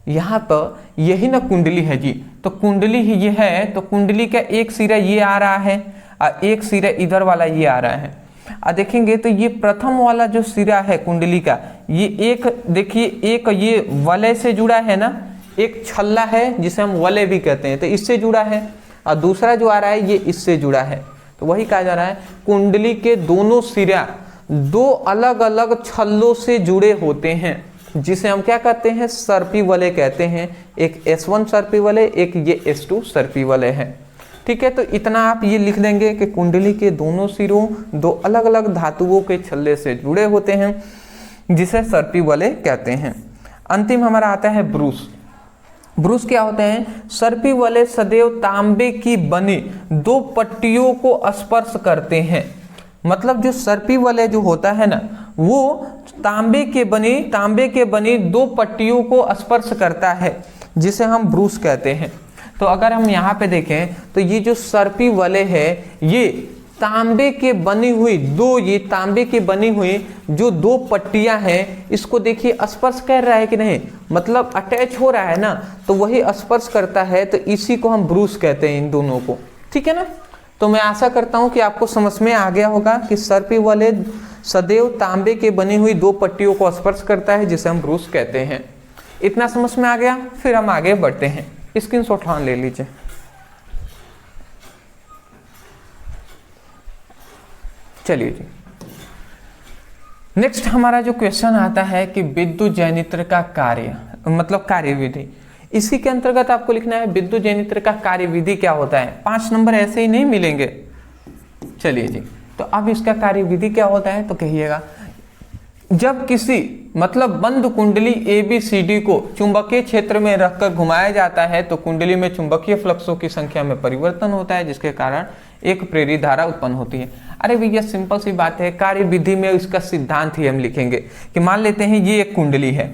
यहाँ पर यही ना कुंडली है जी, तो कुंडली ही ये है, तो कुंडली का एक सिरा ये आ रहा है और एक सिरा इधर वाला ये आ रहा है। और देखेंगे तो ये प्रथम वाला जो सिरा है कुंडली का, ये एक देखिए, एक ये वलय से जुड़ा है ना, एक छल्ला है जिसे हम वलय भी कहते हैं, तो इससे जुड़ा है, और दूसरा जो आ रहा है ये इससे जुड़ा है। तो वही कहा जा रहा है कुंडली के दोनों सिरा दो अलग अलग छल्लों से जुड़े होते हैं, जिसे हम क्या कहते हैं, सर्पी वलय कहते हैं। एक S1 सर्पी वलय, एक ये S2 सर्पी वलय है। ठीक है, तो इतना आप ये लिख देंगे कि कुंडली के दोनों सिरों दो अलग अलग धातुओं के छल्ले से जुड़े होते हैं, जिसे सर्पी वलय कहते हैं। अंतिम हमारा आता है ब्रूस। ब्रूस क्या होते हैं, सर्पी वलय सदैव तांबे की बनी दो पट्टियों को स्पर्श करते हैं। मतलब जो सर्पी वलय जो होता है ना, वो तांबे के बनी दो पट्टियों को स्पर्श करता है, जिसे हम ब्रूस कहते हैं। तो अगर हम यहाँ पे देखें तो ये जो सर्पी वलय है, ये तांबे के बनी हुई जो दो पट्टियां हैं, इसको देखिए स्पर्श कर रहा है कि नहीं, मतलब अटैच हो रहा है ना, तो वही स्पर्श करता है, तो इसी को हम ब्रूस कहते हैं, इन दोनों को। ठीक है ना, तो मैं आशा करता हूं कि आपको समझ में आ गया होगा कि सर्पी वलय सदैव तांबे के बनी हुई दो पट्टियों को स्पर्श करता है, जिसे हम ब्रूस कहते हैं। इतना समझ में आ गया, फिर हम आगे बढ़ते हैं। स्क्रीनशॉट ले लीजिए। चलिए जी, नेक्स्ट हमारा जो क्वेश्चन आता है कि विद्युत जनित्र का कार्य, मतलब कार्यविधि। इसी के अंतर्गत आपको लिखना है विद्युत जनित्र का कार्यविधि क्या होता है। 5 नंबर ऐसे ही नहीं मिलेंगे। चलिए जी, तो अब इसका कार्यविधि क्या होता है तो कहिएगा, जब किसी मतलब बंद कुंडली ABCD को चुंबकीय क्षेत्र में रखकर घुमाया जाता है तो कुंडली में चुंबकीय फ्लक्सों की संख्या में परिवर्तन होता है, जिसके कारण एक प्रेरित धारा उत्पन्न होती है। अरे भैया सिंपल सी बात है, कार्यविधि में इसका सिद्धांत ही हम लिखेंगे कि मान लेते हैं ये एक कुंडली है,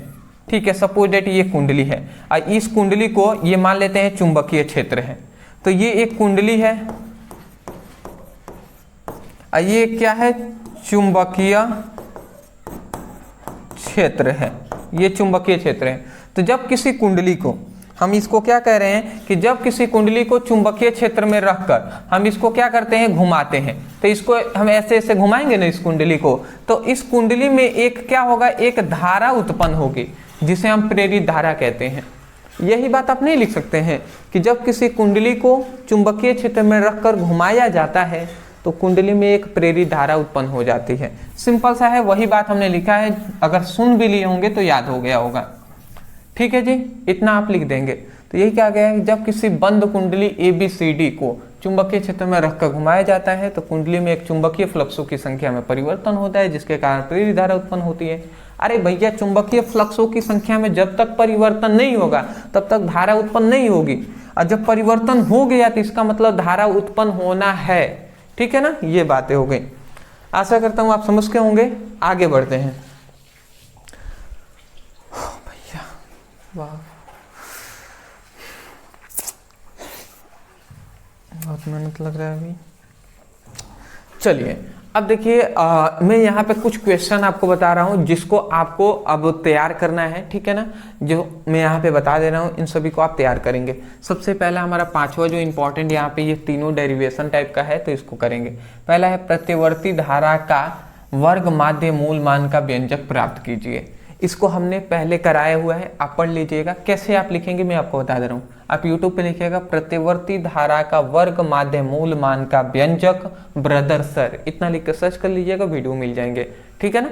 ठीक है, सपोज दैट ये कुंडली है, और इस कुंडली को ये मान लेते हैं चुंबकीय क्षेत्र है। तो ये एक कुंडली है और ये क्या है, चुंबकीय क्षेत्र है, ये चुंबकीय क्षेत्र है। तो जब किसी कुंडली को हम इसको क्या कह रहे हैं कि जब किसी कुंडली को चुंबकीय क्षेत्र में रखकर हम इसको क्या करते हैं, घुमाते हैं, तो इसको हम ऐसे ऐसे घुमाएंगे ना इस कुंडली को, तो इस कुंडली में एक क्या होगा, एक धारा उत्पन्न होगी, जिसे हम प्रेरित धारा कहते हैं। यही बात आप नहीं लिख सकते हैं कि जब किसी कुंडली को चुंबकीय क्षेत्र में रखकर घुमाया जाता है तो कुंडली में एक प्रेरित धारा उत्पन्न हो जाती है। सिंपल सा है, वही बात हमने लिखा है, अगर सुन भी लिए होंगे तो याद हो गया होगा। ठीक है जी, इतना आप लिख देंगे। तो यही क्या गया है, जब किसी बंद कुंडली ABCD को चुंबकीय क्षेत्र में रखकर घुमाया जाता है तो कुंडली में एक चुंबकीय फ्लक्सों की संख्या में परिवर्तन होता है, जिसके कारण प्रेरित धारा उत्पन्न होती है। अरे भैया, चुंबकीय फ्लक्सों की संख्या में जब तक परिवर्तन नहीं होगा तब तक धारा उत्पन्न नहीं होगी, और जब परिवर्तन हो गया तो इसका मतलब धारा उत्पन्न होना है। ठीक है ना, ये बातें हो गई। आशा करता हूं आप समझ के होंगे। आगे बढ़ते हैं। भैया वाह, बहुत मेहनत लग रहा है अभी। चलिए अब देखिए, मैं यहाँ पे कुछ क्वेश्चन आपको बता रहा हूँ, जिसको आपको अब तैयार करना है। ठीक है ना, जो मैं यहाँ पे बता दे रहा हूँ इन सभी को आप तैयार करेंगे। सबसे पहला हमारा 5वां जो इंपॉर्टेंट यहाँ पे ये तीनों डेरिवेशन टाइप का है, तो इसको करेंगे। पहला है प्रत्यवर्ती धारा का वर्ग माध्य मूल मान का व्यंजक प्राप्त कीजिए। इसको हमने पहले कराया हुआ है, आप पढ़ लीजिएगा। कैसे आप लिखेंगे मैं आपको बता दे रहा हूँ। आप YouTube पे लिखिएगा प्रत्यवर्ती धारा का वर्ग माध्य मूल मान का व्यंजक ब्रदर सर, इतना लिख कर सर्च कर लीजिएगा, वीडियो मिल जाएंगे। ठीक है ना,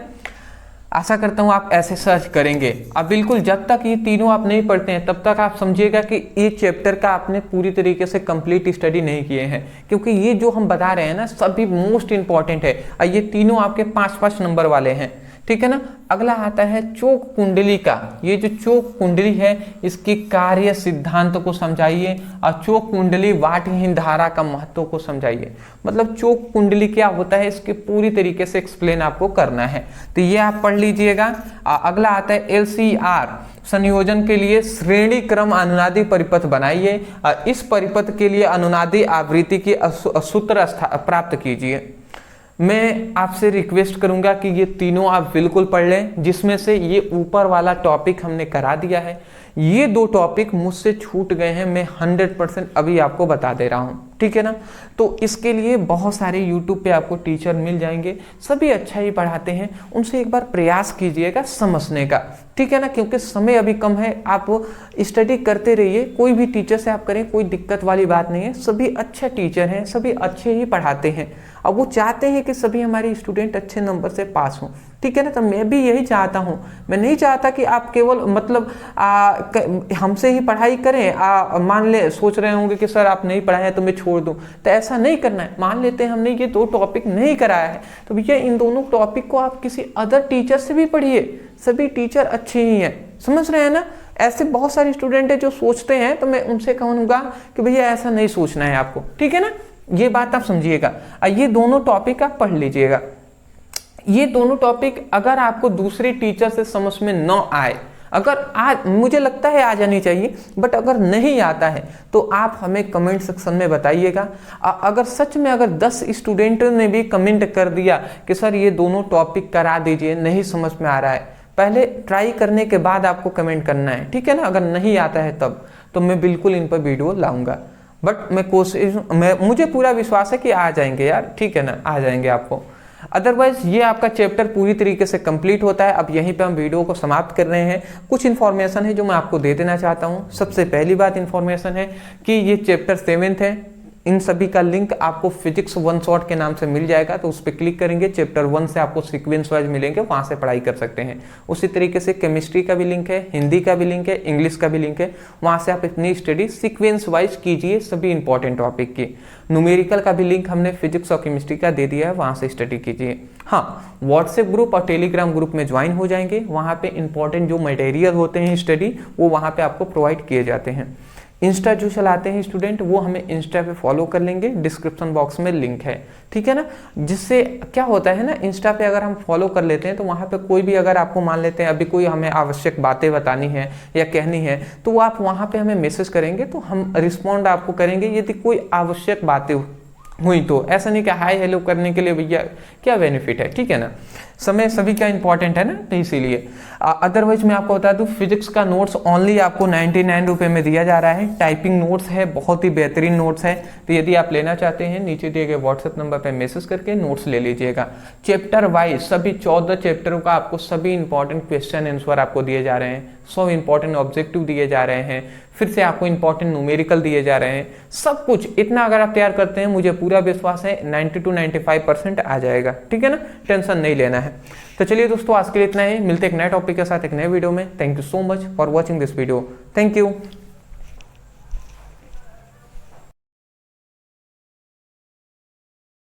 आशा करता हूँ आप ऐसे सर्च करेंगे। अब बिल्कुल जब तक ये तीनों आप नहीं पढ़ते हैं तब तक आप समझिएगा कि ये चैप्टर का आपने पूरी तरीके से कंप्लीट स्टडी नहीं किए हैं, क्योंकि ये जो हम बता रहे हैं ना सभी मोस्ट इंपॉर्टेंट है, और ये तीनों आपके 5-5 नंबर वाले हैं। ठीक है ना, अगला आता है चोक कुंडली का। ये जो चोक कुंडली है इसकी कार्य सिद्धांत को समझाइए, और चोक कुंडली वाटहीन धारा का महत्व को समझाइए। मतलब चोक कुंडली क्या होता है इसके पूरी तरीके से एक्सप्लेन आपको करना है, तो ये आप पढ़ लीजिएगा। अगला आता है LCR संयोजन के लिए श्रेणी क्रम अनुनादी परिपथ बनाइए, इस परिपथ के लिए अनुनादी आवृत्ति की सूत्र प्राप्त कीजिए। मैं आपसे रिक्वेस्ट करूंगा कि ये तीनों आप बिल्कुल पढ़ लें, जिसमें से ये ऊपर वाला टॉपिक हमने करा दिया है। ये 2 टॉपिक मुझसे छूट गए हैं, मैं 100% अभी आपको बता दे रहा हूँ, ठीक है ना। तो इसके लिए बहुत सारे YouTube पे आपको टीचर मिल जाएंगे, सभी अच्छा ही पढ़ाते हैं, उनसे एक बार प्रयास कीजिएगा समझने का, ठीक है ना। क्योंकि समय अभी कम है, आप स्टडी करते रहिए, कोई भी टीचर से आप करें, कोई दिक्कत वाली बात नहीं है, सभी अच्छे टीचर हैं, सभी अच्छे ही पढ़ाते हैं। अब वो चाहते हैं कि सभी हमारे स्टूडेंट अच्छे नंबर से पास हों, ठीक है ना। तो मैं भी यही चाहता हूँ, मैं नहीं चाहता कि आप केवल मतलब हमसे ही पढ़ाई करें। मान ले सोच रहे होंगे कि सर आप नहीं पढ़ाए हैं तो मैं छोड़ दूं, तो ऐसा नहीं करना है। मान लेते हैं हमने ये 2 टॉपिक नहीं कराया है, तो भैया इन दोनों टॉपिक को आप किसी अदर टीचर से भी पढ़िए, सभी टीचर अच्छे ही हैं, समझ रहे हैं ना। ऐसे बहुत सारे स्टूडेंट है जो सोचते हैं, तो मैं उनसे कहूँगा कि भैया ऐसा नहीं सोचना है आपको, ठीक है ना। ये बात आप समझिएगा। ये दोनों टॉपिक आप पढ़ लीजिएगा। ये दोनों टॉपिक अगर आपको दूसरे टीचर से समझ में न आए, अगर आज मुझे लगता है आ जानी चाहिए, बट अगर नहीं आता है तो आप हमें कमेंट सेक्शन में बताइएगा। अगर सच में अगर 10 स्टूडेंटों ने भी कमेंट कर दिया कि सर ये दोनों टॉपिक करा दीजिए, नहीं समझ में आ रहा है, पहले ट्राई करने के बाद आपको कमेंट करना है, ठीक है ना। अगर नहीं आता है तब तो मैं बिल्कुल इन पर वीडियो लाऊंगा, बट मुझे पूरा विश्वास है कि आ जाएंगे यार, ठीक है ना, आ जाएंगे आपको। अदरवाइज ये आपका चैप्टर पूरी तरीके से कंप्लीट होता है। अब यहीं पे हम वीडियो को समाप्त कर रहे हैं। कुछ इन्फॉर्मेशन है जो मैं आपको दे देना चाहता हूँ। सबसे पहली बात इन्फॉर्मेशन है कि ये चैप्टर 7th है। इन सभी का लिंक आपको फिजिक्स 1 शॉट के नाम से मिल जाएगा, तो उस पर क्लिक करेंगे, चैप्टर 1 से आपको सीक्वेंस वाइज मिलेंगे, वहां से पढ़ाई कर सकते हैं। उसी तरीके से केमिस्ट्री का भी लिंक है, हिंदी का भी लिंक है, इंग्लिश का भी लिंक है, वहां से आप अपनी स्टडी सीक्वेंस वाइज कीजिए सभी इंपॉर्टेंट टॉपिक की। न्यूमेरिकल का भी लिंक हमने फिजिक्स और केमिस्ट्री का दे दिया है, वहां से स्टडी कीजिए। हाँ, व्हाट्सएप ग्रुप और टेलीग्राम ग्रुप में ज्वाइन हो जाएंगे, वहां पे इंपॉर्टेंट जो मटेरियल होते हैं स्टडी वो वहां पे आपको प्रोवाइड किए जाते हैं। इंस्टा जो चलाते हैं स्टूडेंट वो हमें इंस्टा पे फॉलो कर लेंगे, डिस्क्रिप्शन बॉक्स में लिंक है, ठीक है ना। जिससे क्या होता है ना, इंस्टा पे अगर हम फॉलो कर लेते हैं तो वहाँ पे कोई भी अगर आपको मान लेते हैं अभी कोई हमें आवश्यक बातें बतानी है या कहनी है, तो वो आप वहाँ पे हमें मैसेज करेंगे तो हम रिस्पॉन्ड आपको करेंगे यदि कोई आवश्यक बातें हुई तो। ऐसा नहीं कि हाय हेलो करने के लिए भैया क्या बेनिफिट है, ठीक है ना। समय सभी का इंपॉर्टेंट है ना, तो इसीलिए। अदरवाइज मैं आपको बता दूं, फिजिक्स का नोट्स ओनली आपको 99 रुपये में दिया जा रहा है। टाइपिंग नोट्स है, बहुत ही बेहतरीन नोट्स है। तो यदि आप लेना चाहते हैं नीचे दिए गए व्हाट्सएप नंबर पर मैसेज करके नोट्स ले लीजिएगा। चैप्टर वाइज सभी 14 चैप्टरों का आपको सभी इंपॉर्टेंट क्वेश्चन आंसर आपको दिए जा रहे हैं, 100 इंपॉर्टेंट ऑब्जेक्टिव दिए जा रहे हैं, फिर से आपको इंपॉर्टेंट न्यूमेरिकल दिए जा रहे हैं। सब कुछ इतना अगर आप तैयार करते हैं, मुझे पूरा विश्वास है 90 to 95% आ जाएगा, ठीक है ना, टेंशन नहीं लेना है। तो चलिए दोस्तों, आज के लिए इतना ही। मिलते हैं एक नए टॉपिक के साथ एक नए वीडियो में। Thank you so much for watching this video. Thank you.